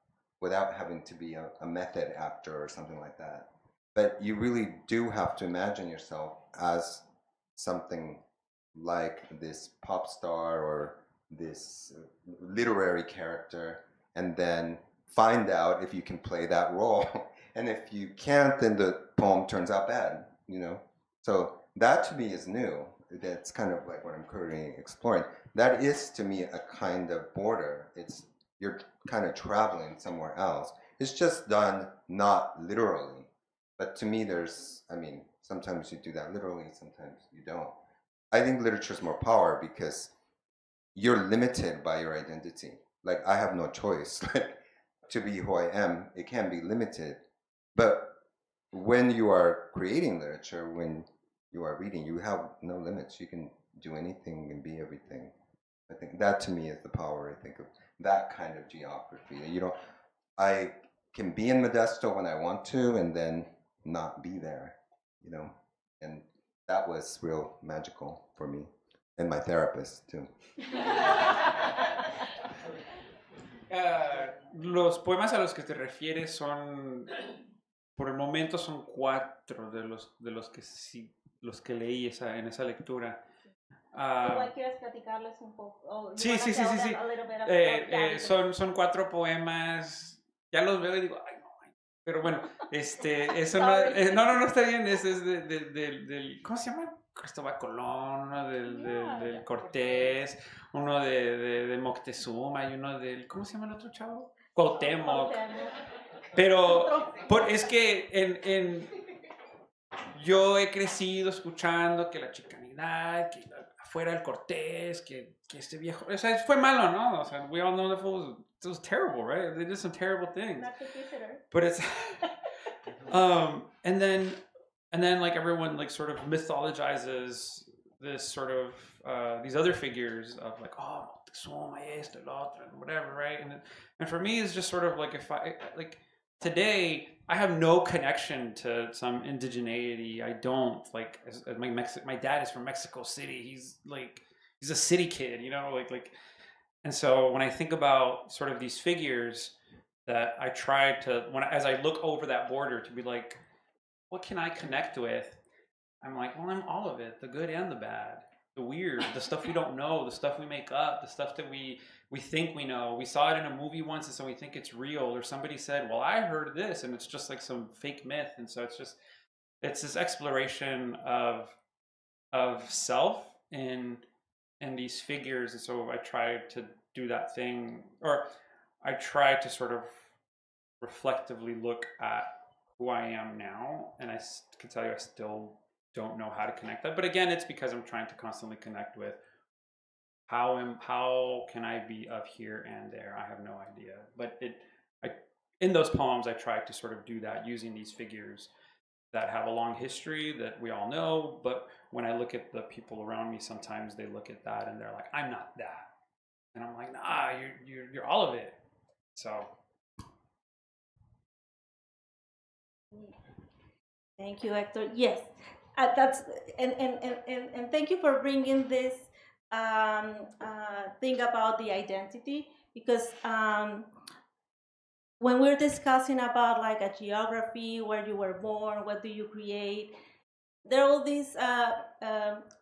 S5: without having to be a method actor or something like that. But you really do have to imagine yourself as something like this pop star or this literary character, and then find out if you can play that role. And if you can't, then the poem turns out bad, So that to me is new. That's kind of like what I'm currently exploring. That is to me a kind of border. You're kind of traveling somewhere else. It's just done not literally. But to me, sometimes you do that literally, sometimes you don't. I think literature is more power because you're limited by your identity. Like, I have no choice. To be who I am, it can be limited. But when you are creating literature, when you are reading, you have no limits. You can do anything and be everything. I think that to me is the power, I think, of that kind of geography. I can be in Modesto when I want to and then not be there, you know, and that was real magical for me and my therapist too.
S3: Los poemas a los que te refieres son, por el momento son 4 de los que sí, los que leí en esa lectura.
S2: Igual quieres platicarles un poco.
S3: Sí. Son 4 poemas. Ya los veo y digo, ay, no. Pero bueno, eso no, no está bien. Ese es del, ¿cómo se llama? Cristóbal Colón, uno del Cortés, uno de Moctezuma y uno del, ¿cómo se llama el otro chavo? Cuauhtémoc. Pero es que yo he crecido escuchando que la chicanidad, que afuera el Cortés, que este viejo, o sea, fue malo, ¿no? O sea, we all know it was terrible, right? They did some terrible things.
S2: Not the visitor.
S3: But it's, and then like everyone like sort of mythologizes this sort of these other figures of like, oh, Moctezuma, esto, el otro, and whatever, right? And for me, it's just sort of like, if I like today, I have no connection to some indigeneity. I don't like, as my dad is from Mexico City. He's a city kid, you know, like, and so when I think about sort of these figures that I try to, as I look over that border to be like, what can I connect with? I'm like, well, I'm all of it, the good and the bad, the weird, the stuff we don't know, the stuff we make up, the stuff that we think we know. We saw it in a movie once and so we think it's real, or somebody said, well, I heard this, and it's just like some fake myth. And so it's this exploration of self in these figures. And so I try to do that thing, or I try to sort of reflectively look at who I am now, and I can tell you I still don't know how to connect that. But again, it's because I'm trying to constantly connect with how can I be of here and there? I have no idea. But in those poems, I try to sort of do that using these figures that have a long history that we all know. But when I look at the people around me, sometimes they look at that and they're like, I'm not that. And I'm like, nah, you're all of it. So.
S2: Thank you, Hector. Yes, that's and thank you for bringing this thing about the identity, because when we're discussing about like a geography, where you were born, what do you create, there are all these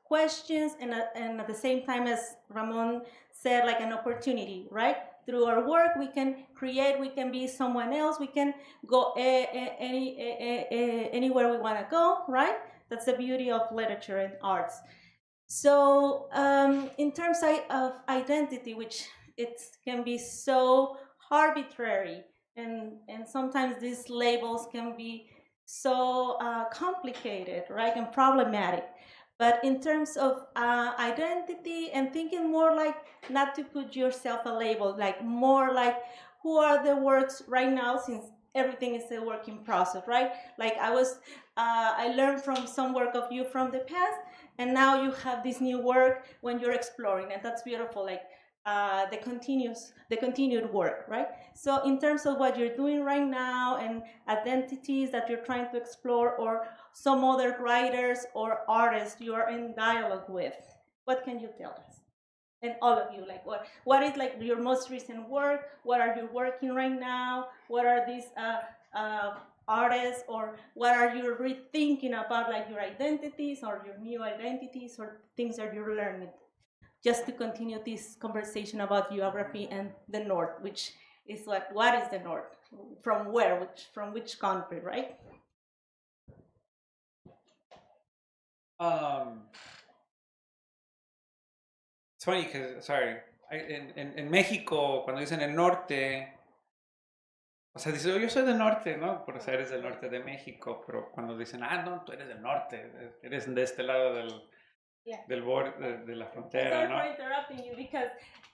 S2: questions, and at the same time, as Ramon said, like an opportunity, right? Through our work, we can create, we can be someone else, we can go anywhere we want to go, right? That's the beauty of literature and arts. So in terms of identity, which it can be so arbitrary, and sometimes these labels can be so complicated, right, and problematic. But in terms of identity and thinking more like not to put yourself a label, like more like who are the works right now, since everything is a work in process, right? Like I learned from some work of you from the past, and now you have this new work when you're exploring, and that's beautiful, like the continued work, right? So in terms of what you're doing right now and identities that you're trying to explore, or some other writers or artists you are in dialogue with, what can you tell us? And all of you, like what is like your most recent work? What are you working right now? What are these artists, or what are you rethinking about, like your identities or your new identities or things that you're learning? Just to continue this conversation about geography and the North, which is what is the North? From where? From which country, right?
S3: It's funny because, sorry, en México, cuando dicen el norte, o sea, dicen, yo soy del norte, ¿no? Por ser eres del norte de México, pero cuando dicen, no, tú eres del norte, eres de este lado del borde, de la frontera,
S2: Sorry
S3: ¿no?
S2: for interrupting you, because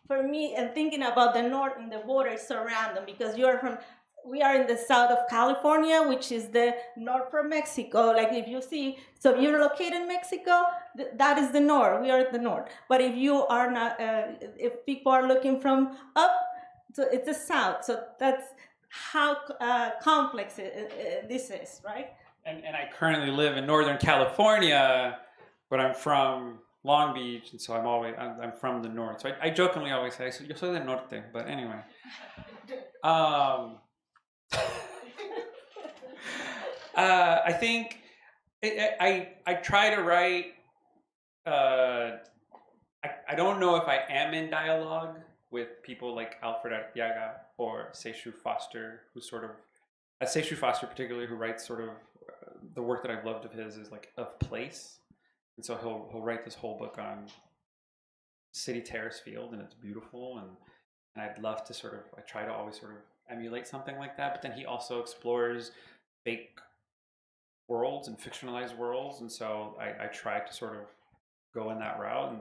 S2: for me, and thinking about the North and the border is so random, because we are in the south of California, which is the north from Mexico. Like if you see, so if you're located in Mexico, that is the north. We are at the north. But if you are not, if people are looking from up, so it's the south. So that's how complex this is, right?
S3: And I currently live in Northern California, but I'm from Long Beach, and so I'm from the north. So I jokingly always say, yo soy del norte, but anyway. I think I try to write. I don't know if I am in dialogue with people like Alfred Arteaga or Seishu Foster, who sort of, Seishu Foster particularly, who writes sort of the work that I've loved of his is like of place, and so he'll write this whole book on City Terrace Field, and it's beautiful, and I'd love to sort of, I try to always sort of emulate something like that, but then he also explores fake worlds and fictionalized worlds, and so I try to sort of go in that route,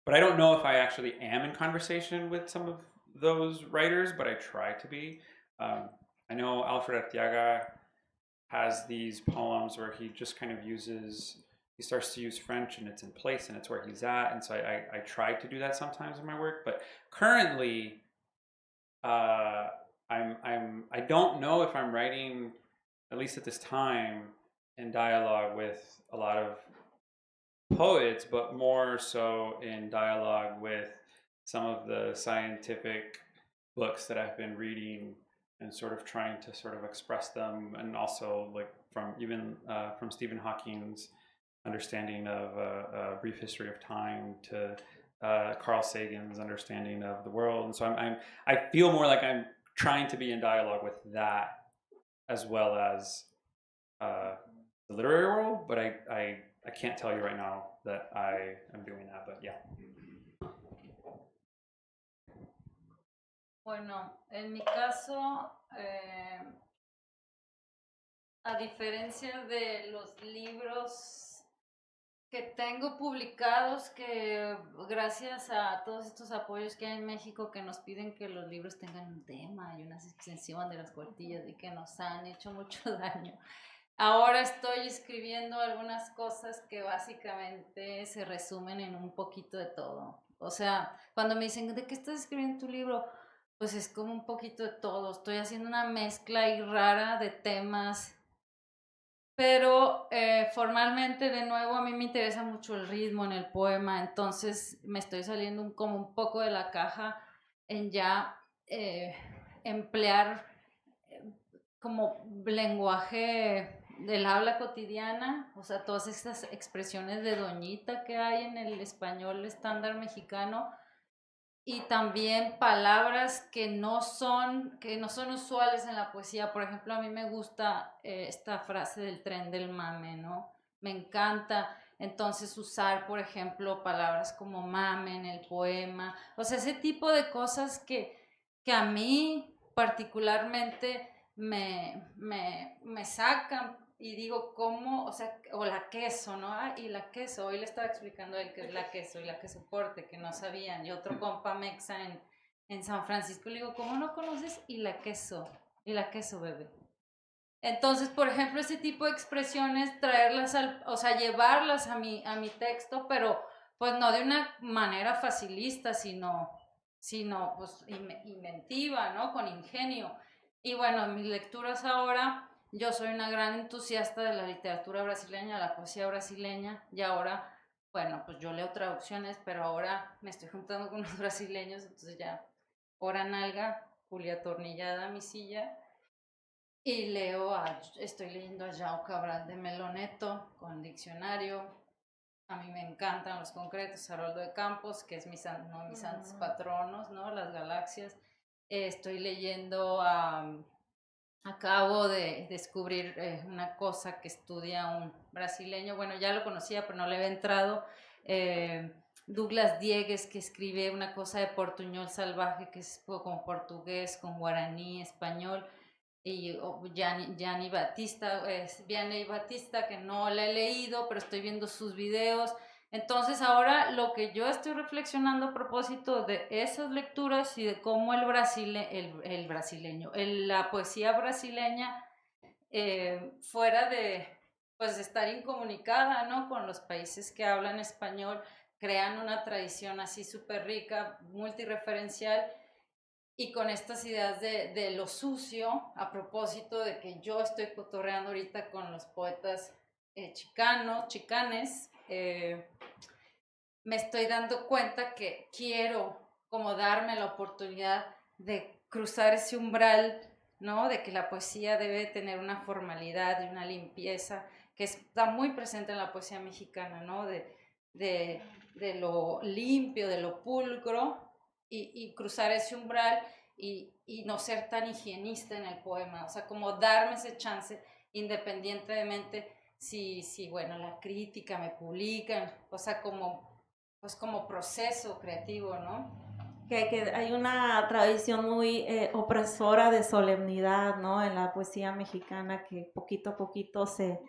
S3: but I don't know if I actually am in conversation with some of those writers, but I try to be. I know Alfred Arteaga has these poems where he just kind of he starts to use French, and it's in place and it's where he's at, and so I try to do that sometimes in my work, but currently I don't know if I'm writing, at least at this time, in dialogue with a lot of poets, but more so in dialogue with some of the scientific books that I've been reading, and sort of trying to sort of express them, and also like from Stephen Hawking's understanding of a brief history of time to Carl Sagan's understanding of the world, and so I feel more like I'm trying to be in dialogue with that as well as the literary world, but I can't tell you right now that I am doing that, but yeah.
S4: Bueno, en mi caso, a diferencia de los libros que tengo publicados, que gracias a todos estos apoyos que hay en México, que nos piden que los libros tengan un tema y una extensión de las cuartillas, y que nos han hecho mucho daño, ahora estoy escribiendo algunas cosas que básicamente se resumen en un poquito de todo. O sea, cuando me dicen, ¿de qué estás escribiendo tu libro? Pues es como un poquito de todo. Estoy haciendo una mezcla ahí rara de temas, pero formalmente, de nuevo, a mí me interesa mucho el ritmo en el poema, entonces me estoy saliendo como un poco de la caja en ya emplear como lenguaje del habla cotidiana, o sea, todas estas expresiones de doñita que hay en el español estándar mexicano, y también palabras que no son usuales en la poesía. Por ejemplo, a mí me gusta esta frase del tren del mame, ¿no? Me encanta. Entonces usar, por ejemplo, palabras como mame en el poema, o sea, ese tipo de cosas que a mí particularmente me sacan, y digo, ¿cómo? O sea, o la queso, ¿no? Ah, y la queso, hoy le estaba explicando a él qué es la queso, y la queso porte, que no sabían, y otro compa mexa en San Francisco, le digo, ¿cómo no conoces? Y la queso, bebé. Entonces, por ejemplo, ese tipo de expresiones, traerlas o sea, llevarlas a mi texto, pero pues no de una manera facilista, sino pues inventiva, ¿no? Con ingenio. Y bueno, mis lecturas ahora, yo soy una gran entusiasta de la literatura brasileña, la poesía brasileña, y ahora, bueno, pues yo leo traducciones, pero ahora me estoy juntando con los brasileños, entonces ya, hora nalga, Julia Tornillada, mi silla, y estoy leyendo a João Cabral de Meloneto con diccionario. A mí me encantan los concretos, Haroldo de Campos, que es uno de mis santos patronos, ¿no? Las galaxias. Estoy leyendo, acabo de descubrir una cosa que estudia un brasileño, bueno, ya lo conocía, pero no le había entrado, Douglas Diegues, que escribe una cosa de portuñol salvaje, que es como portugués con guaraní, español, y Vianney Batista, que no la he leído, pero estoy viendo sus videos. Entonces ahora lo que yo estoy reflexionando a propósito de esas lecturas y de cómo la poesía brasileña, fuera de pues estar incomunicada, ¿no?, con los países que hablan español, crean una tradición así súper rica, multireferencial, y con estas ideas de lo sucio, a propósito de que yo estoy cotorreando ahorita con los poetas chicanes, me estoy dando cuenta que quiero como darme la oportunidad de cruzar ese umbral, ¿no? De que la poesía debe tener una formalidad y una limpieza que está muy presente en la poesía mexicana, ¿no? De lo limpio, de lo pulcro, y cruzar ese umbral y no ser tan higienista en el poema, o sea, como darme ese chance independientemente si bueno, la crítica me publican, o sea, pues como proceso creativo, ¿no?
S2: Que hay una tradición muy opresora de solemnidad, ¿no? En la poesía mexicana que poquito a poquito se...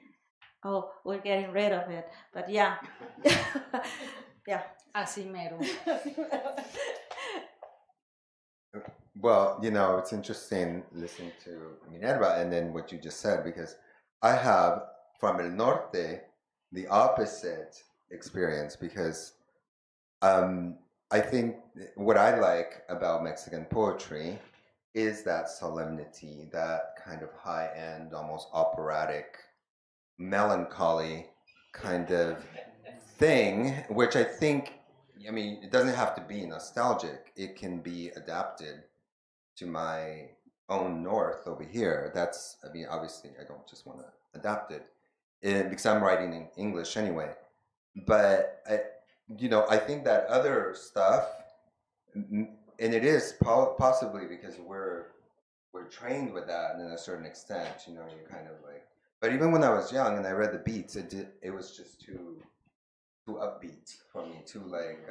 S2: Oh, we're getting rid of it, but yeah. Yeah.
S4: Así mero.
S5: Well, it's interesting listening to Minerva and then what you just said, because I have from el Norte the opposite experience, because I think what I like about Mexican poetry is that solemnity, that kind of high-end, almost operatic, melancholy kind of thing, which I think, it doesn't have to be nostalgic. It can be adapted to my own North over here. Obviously, I don't just want to adapt it because I'm writing in English anyway. But I think that other stuff, and it is possibly because we're trained with that, and in a certain extent, you kind of like. But even when I was young and I read the beats, it was just too upbeat for me. Too like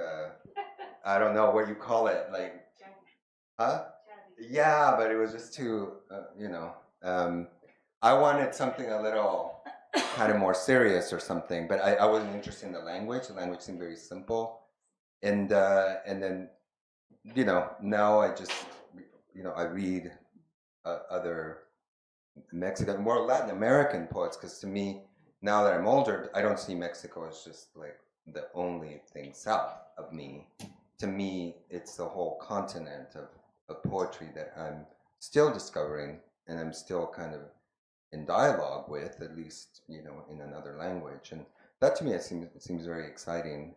S5: I don't know what you call it, like, huh? Yeah, but it was just too, I wanted something a little kind of more serious or something, but I wasn't interested in the language. The language seemed very simple. And then, now I just, I read other Mexican, more Latin American poets, because to me, now that I'm older, I don't see Mexico as just like the only thing south of me. To me, it's the whole continent of poetry that I'm still discovering, and I'm still kind of in dialogue with, at least, in another language. And that to me, it seems very exciting.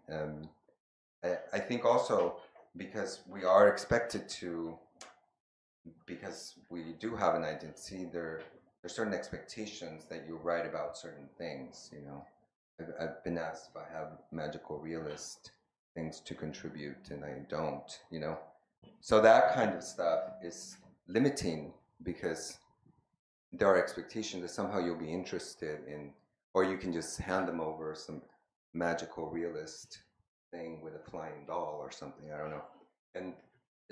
S5: I think also because we are expected to, because we do have an identity, there are certain expectations that you write about certain things, I've been asked if I have magical realist things to contribute, and I don't, So that kind of stuff is limiting, because there are expectations that somehow you'll be interested in, or you can just hand them over some magical realist thing with a flying doll or something, I don't know. And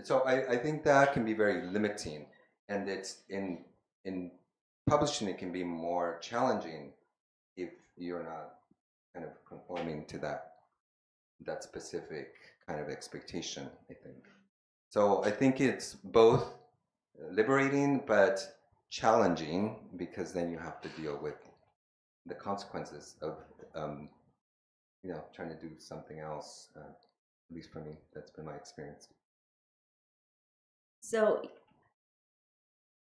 S5: so I think that can be very limiting, and it's in publishing, it can be more challenging if you're not kind of conforming to that specific kind of expectation, I think. So I think it's both liberating but challenging, because then you have to deal with the consequences of trying to do something else. At least for me, that's been my experience.
S2: So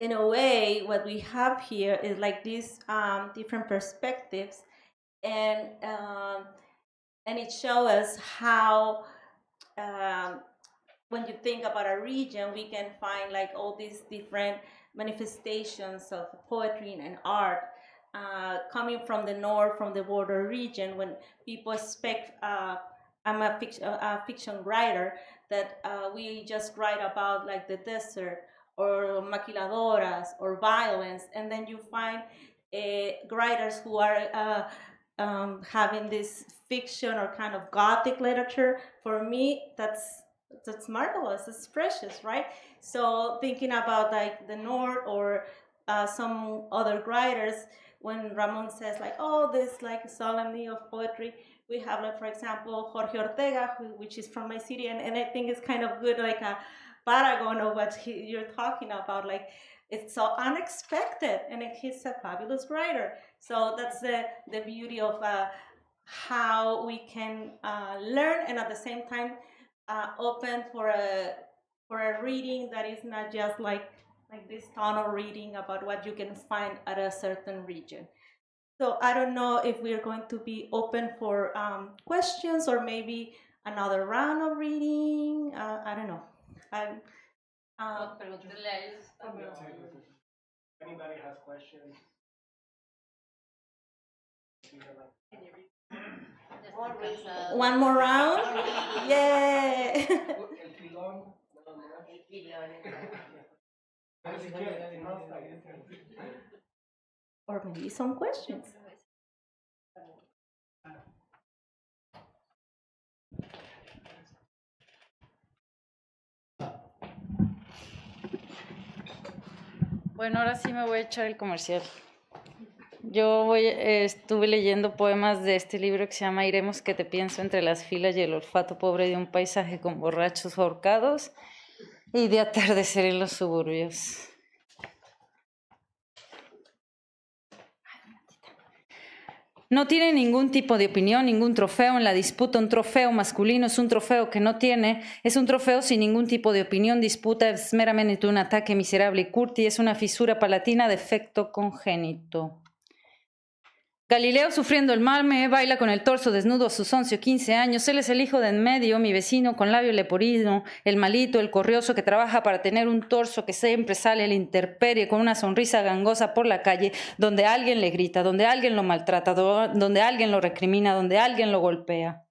S2: in a way, what we have here is like these different perspectives, and it shows us how when you think about a region, we can find like all these different manifestations of poetry and art coming from the north, from the border region. When people expect, I'm a fiction writer, that we just write about like the desert or maquiladoras or violence, and then you find writers who are having this fiction or kind of gothic literature. For me, that's marvelous. It's precious, right? So thinking about like the North or some other writers, when Ramon says like, oh, this like solemnity of poetry, we have like, for example, Jorge Ortega, which is from my city, and I think it's kind of good, like a paragon of what you're talking about. Like, it's so unexpected, and he's a fabulous writer. So that's the beauty of how we can learn, and at the same time open for for a reading that is not just like this tunnel reading about what you can find at a certain region. So I don't know if we're going to be open for questions or maybe another round of reading. I don't know.
S1: Anybody has questions?
S2: One more round? Yeah. Or maybe some questions.
S4: Bueno, ahora sí me voy a echar el comercial. Estuve leyendo poemas de este libro que se llama Iremos que te pienso entre las filas y el olfato pobre de un paisaje con borrachos ahorcados y de atardecer en los suburbios. No tiene ningún tipo de opinión, ningún trofeo en la disputa. Un trofeo masculino es un trofeo que no tiene, es un trofeo sin ningún tipo de opinión. Disputa es meramente un ataque miserable y curti, es una fisura palatina de efecto congénito. Galileo sufriendo el mal me baila con el torso desnudo a sus 11 o 15 años. Él es el hijo de en medio, mi vecino con labio leporino, el malito, el corrioso que trabaja para tener un torso que siempre sale a la intemperie con una sonrisa gangosa por la calle, donde alguien le grita, donde alguien lo maltrata, donde alguien lo recrimina, donde alguien lo golpea.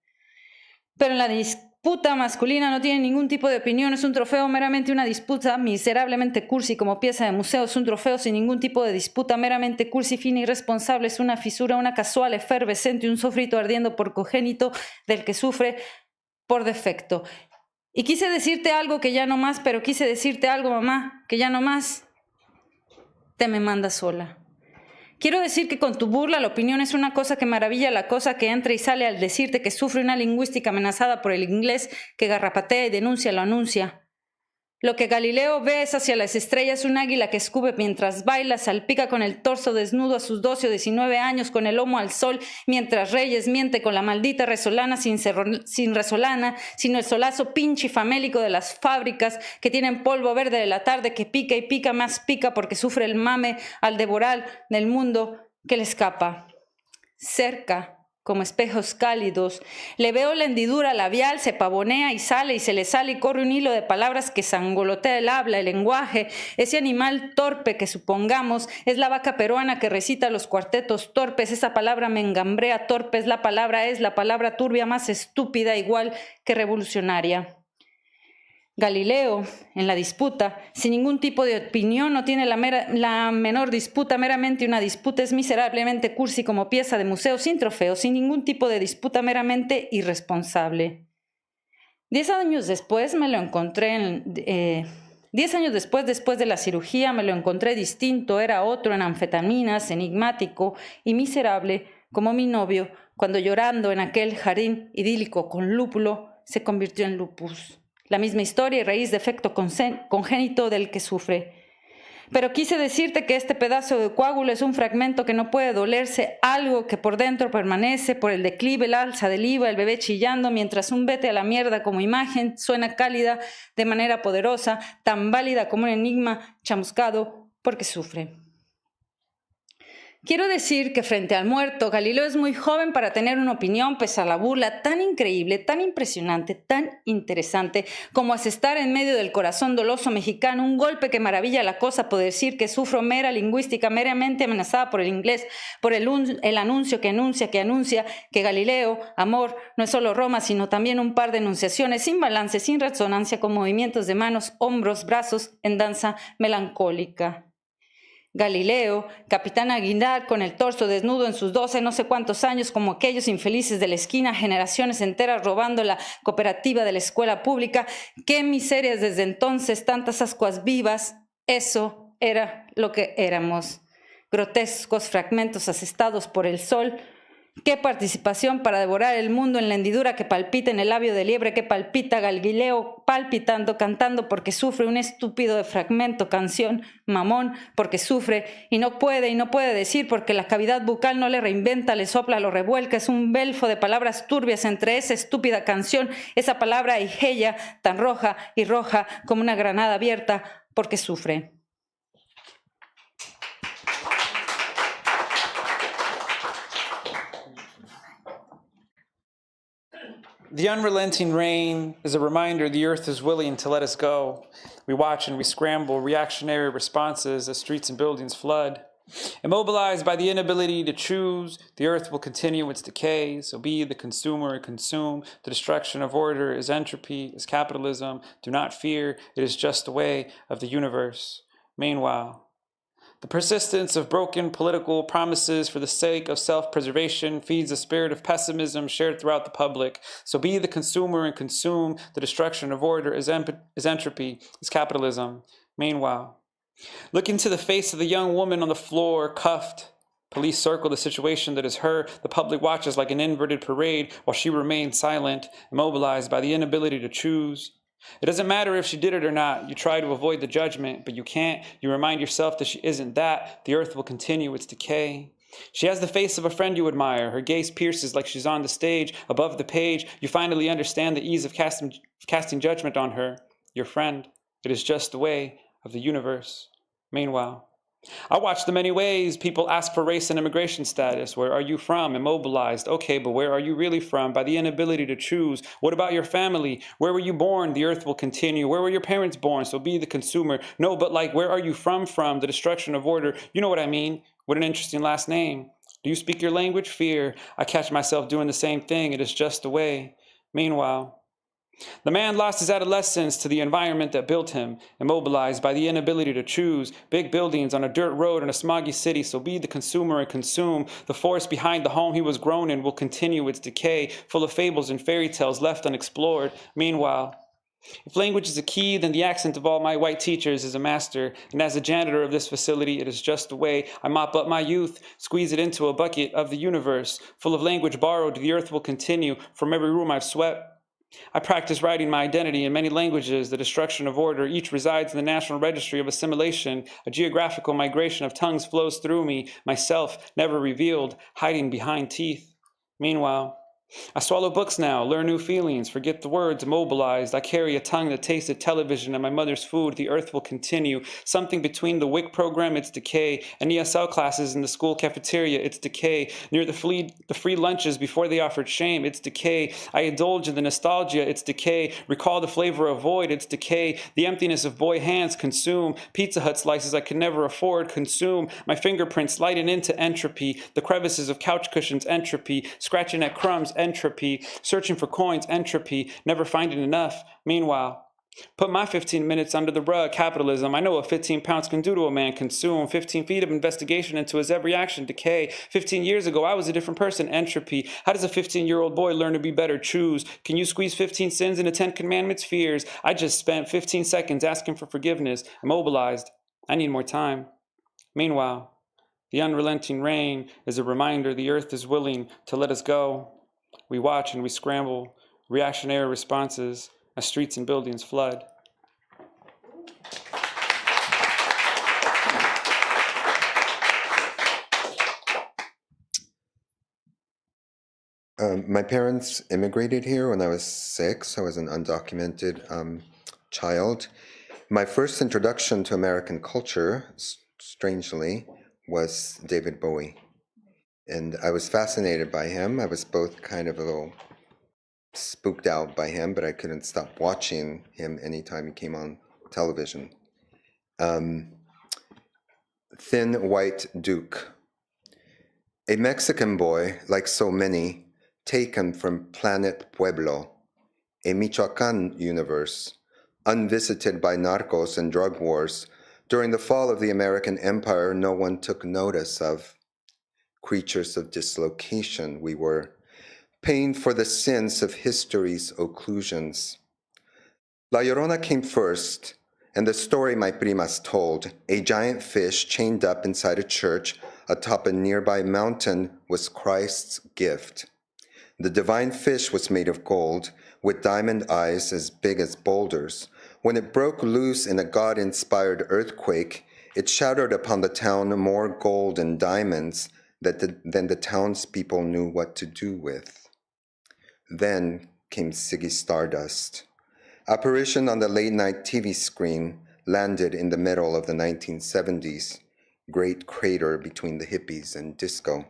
S4: Pero en la disputa masculina no tiene ningún tipo de opinión, es un trofeo meramente una disputa miserablemente cursi como pieza de museo, es un trofeo sin ningún tipo de disputa, meramente cursi, fina y irresponsable, es una fisura, una casual, efervescente, un sofrito ardiendo por congénito del que sufre por defecto. Y quise decirte algo que ya no más, pero quise decirte algo, mamá, que ya no más te me mandas sola. Quiero decir que con tu burla la opinión es una cosa que maravilla, la cosa que entra y sale al decirte que sufre una lingüística amenazada por el inglés que garrapatea y denuncia lo anuncia. Lo que Galileo ve es hacia las estrellas un águila que escupe mientras baila, salpica con el torso desnudo a sus 12 o 19 años con el lomo al sol, mientras Reyes miente con la maldita resolana sin resolana, sino el solazo pinche y famélico de las fábricas que tienen polvo verde de la tarde que pica y pica más pica porque sufre el mame al devorar del mundo que le escapa. Cerca, como espejos cálidos, le veo la hendidura labial, se pavonea y sale y se le sale y corre un hilo de palabras que zangolotea el habla, el lenguaje. Ese animal torpe que supongamos es la vaca peruana que recita los cuartetos torpes. Esa palabra me engambrea torpe, es la palabra turbia más estúpida igual que revolucionaria. Galileo, en la disputa, sin ningún tipo de opinión, no tiene la menor disputa, meramente una disputa, es miserablemente cursi como pieza de museo, sin trofeo, sin ningún tipo de disputa, meramente irresponsable. 10 años después me lo encontré, 10 años después de la cirugía, me lo encontré distinto, era otro en anfetaminas, enigmático y miserable, como mi novio, cuando llorando en aquel jardín idílico con lúpulo, se convirtió en lupus. La misma historia y raíz de efecto congénito del que sufre. Pero quise decirte que este pedazo de coágulo es un fragmento que no puede dolerse, algo que por dentro permanece, por el declive, el alza del IVA, el bebé chillando, mientras un vete a la mierda como imagen suena cálida de manera poderosa, tan válida como un enigma chamuscado porque sufre. Quiero decir que frente al muerto, Galileo es muy joven para tener una opinión, pese a la burla tan increíble, tan impresionante, tan interesante, como asestar en medio del corazón doloso mexicano un golpe que maravilla la cosa, poder decir que sufro mera lingüística, meramente amenazada por el inglés, por el anuncio que anuncia que Galileo, amor, no es solo Roma, sino también un par de enunciaciones sin balance, sin resonancia, con movimientos de manos, hombros, brazos, en danza melancólica. Galileo, capitán Aguilar, con el torso desnudo en sus 12 no sé cuántos años, como aquellos infelices de la esquina, generaciones enteras robando la cooperativa de la escuela pública. Qué miserias desde entonces, tantas ascuas vivas. Eso era lo que éramos. Grotescos fragmentos asestados por el sol, Qué participación para devorar el mundo en la hendidura que palpita en el labio de liebre que palpita, Galileo palpitando, cantando porque sufre un estúpido de fragmento, canción, mamón porque sufre y no puede decir porque la cavidad bucal no le reinventa, le sopla, lo revuelca, es un belfo de palabras turbias entre esa estúpida canción, esa palabra igella tan roja y roja como una granada abierta porque sufre.
S3: The unrelenting rain is a reminder the earth is willing to let us go. We watch and we scramble, reactionary responses as streets and buildings flood. Immobilized by the inability to choose, the earth will continue its decay, so be the consumer and consume. The destruction of order is entropy, is capitalism. Do not fear, it is just the way of the universe. Meanwhile, the persistence of broken political promises for the sake of self-preservation feeds a spirit of pessimism shared throughout the public. So be the consumer and consume. The destruction of order is entropy, is capitalism. Meanwhile, look into the face of the young woman on the floor, cuffed. Police circle the situation that is her. The public watches like an inverted parade while she remains silent, immobilized by the inability to choose. It doesn't matter if she did it or not. You try to avoid the judgment, but you can't. You remind yourself that she isn't that. The earth will continue its decay. She has the face of a friend you admire. Her gaze pierces like she's on the stage. Above the page, you finally understand the ease of casting judgment on her. Your friend. It is just the way of the universe. Meanwhile, I watch the many ways people ask for race and immigration status. Where are you from? Immobilized. Okay, but where are you really from? By the inability to choose. What about your family? Where were you born? The earth will continue. Where were your parents born? So be the consumer. No, but like, where are you from? The destruction of order. You know what I mean. What an interesting last name. Do you speak your language? Fear. I catch myself doing the same thing. It is just the way. Meanwhile, the man lost his adolescence to the environment that built him, immobilized by the inability to choose. Big buildings on a dirt road in a smoggy city, so be the consumer and consume. The forest behind the home he was grown in will continue its decay, full of fables and fairy tales left unexplored. Meanwhile, if language is a key, then the accent of all my white teachers is a master. And as a janitor of this facility, it is just the way I mop up my youth, squeeze it into a bucket of the universe. Full of language borrowed, the earth will continue from every room I've swept. I practice writing my identity in many languages. The destruction of order each resides in the National Registry of Assimilation. A geographical migration of tongues flows through me, myself never revealed, hiding behind teeth. Meanwhile, I swallow books now, learn new feelings, forget the words, immobilized. I carry a tongue that tasted television and my mother's food. The earth will continue. Something between the WIC program, its decay, and ESL classes in the school cafeteria, its decay. Near the free lunches before they offered shame, its decay. I indulge in the nostalgia, its decay. Recall the flavor of void, its decay. The emptiness of boy hands, consume. Pizza Hut slices I could never afford, consume. My fingerprints sliding into entropy. The crevices of couch cushions, entropy. Scratching at crumbs, entropy, searching for coins, entropy, never finding enough. Meanwhile, put my 15 minutes under the rug, capitalism. I know what 15 pounds can do to a man, consume. 15 feet of investigation into his every action, decay. 15 years ago, I was a different person, entropy. How does a 15-year-old boy learn to be better, choose? Can you squeeze 15 sins into 10 commandments, fears? I just spent 15 seconds asking for forgiveness, immobilized. I need more time. Meanwhile, the unrelenting rain is a reminder the earth is willing to let us go. We watch and we scramble, reactionary responses as streets and buildings flood.
S5: My parents immigrated here when I was 6. I was an undocumented child. My first introduction to American culture, strangely, was David Bowie. And I was fascinated by him. I was both kind of a little spooked out by him, but I couldn't stop watching him anytime he came on television. Thin White Duke. A Mexican boy, like so many, taken from planet Pueblo, a Michoacan universe, unvisited by narcos and drug wars. During the fall of the American Empire, no one took notice of. Creatures of dislocation we were, paying for the sins of history's occlusions. La Llorona came first, and the story my primas told, a giant fish chained up inside a church, atop a nearby mountain was Christ's gift. The divine fish was made of gold, with diamond eyes as big as boulders. When it broke loose in a God-inspired earthquake, it showered upon the town more gold and diamonds than the townspeople knew what to do with. Then came Ziggy Stardust. Apparition on the late-night TV screen, landed in the middle of the 1970s, great crater between the hippies and disco.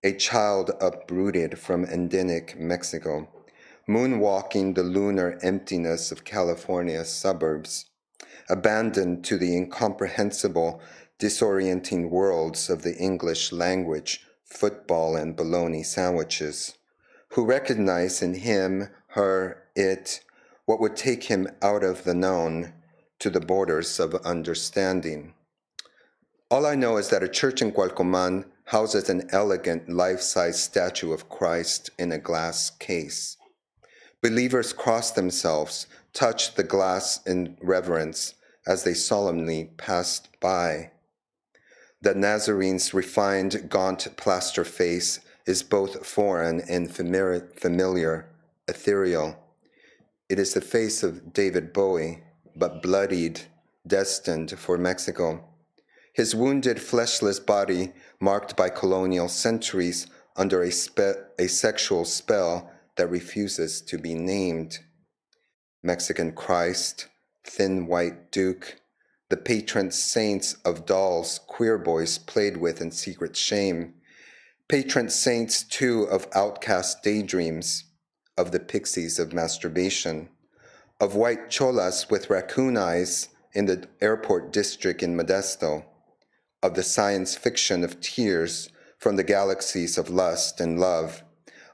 S5: A child uprooted from endemic Mexico, moonwalking the lunar emptiness of California's suburbs, abandoned to the incomprehensible, disorienting worlds of the English language, football, and bologna sandwiches, who recognize in him, her, it, what would take him out of the known to the borders of understanding. All I know is that a church in Cualcomán houses an elegant life-size statue of Christ in a glass case. Believers cross themselves, touch the glass in reverence as they solemnly passed by. The Nazarene's refined, gaunt plaster face is both foreign and familiar, ethereal. It is the face of David Bowie, but bloodied, destined for Mexico. His wounded, fleshless body, marked by colonial centuries under a sexual spell that refuses to be named. Mexican Christ, thin white Duke, the patron saints of dolls queer boys played with in secret shame. Patron saints, too, of outcast daydreams, of the pixies of masturbation, of white cholas with raccoon eyes in the airport district in Modesto, of the science fiction of tears from the galaxies of lust and love,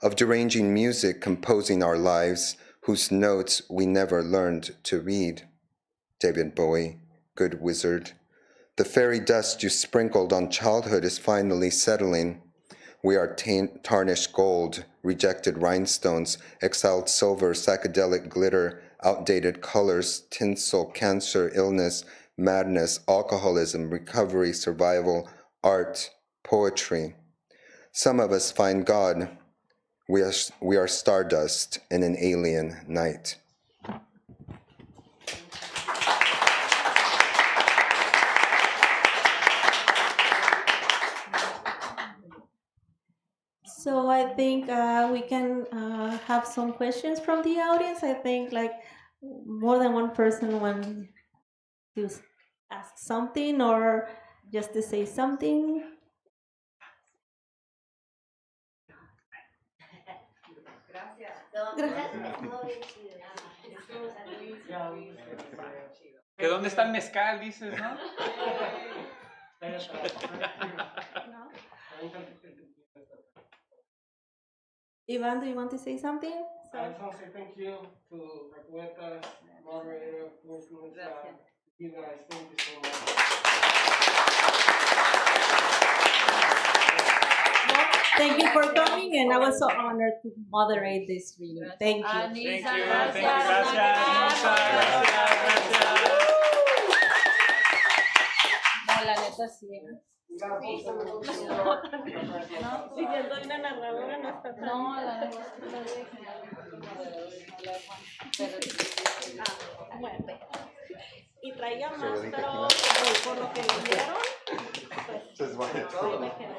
S5: of deranging music composing our lives whose notes we never learned to read. David Bowie, good wizard. The fairy dust you sprinkled on childhood is finally settling. We are tarnished gold, rejected rhinestones, exiled silver, psychedelic glitter, outdated colors, tinsel, cancer, illness, madness, alcoholism, recovery, survival, art, poetry. Some of us find God. We are stardust in an alien night.
S2: So I think we can have some questions from the audience. I think like more than one person wants to ask something or just to say something.
S3: ¿Que dónde está el mezcal, dices, no?
S2: Ivan, do you want to say something?
S1: I just want to say thank you to Poetas, moderator, you guys, thank you so much.
S2: Thank you for coming, and I was so honored to moderate this reading. Thank you.
S3: Thank you. Gracias.
S4: No, la neta sí.
S2: Siguiendo una narradora no está tan...
S4: No, la neta
S2: Bueno, y traía más, pero por lo que leyeron, pues ahí me quedé.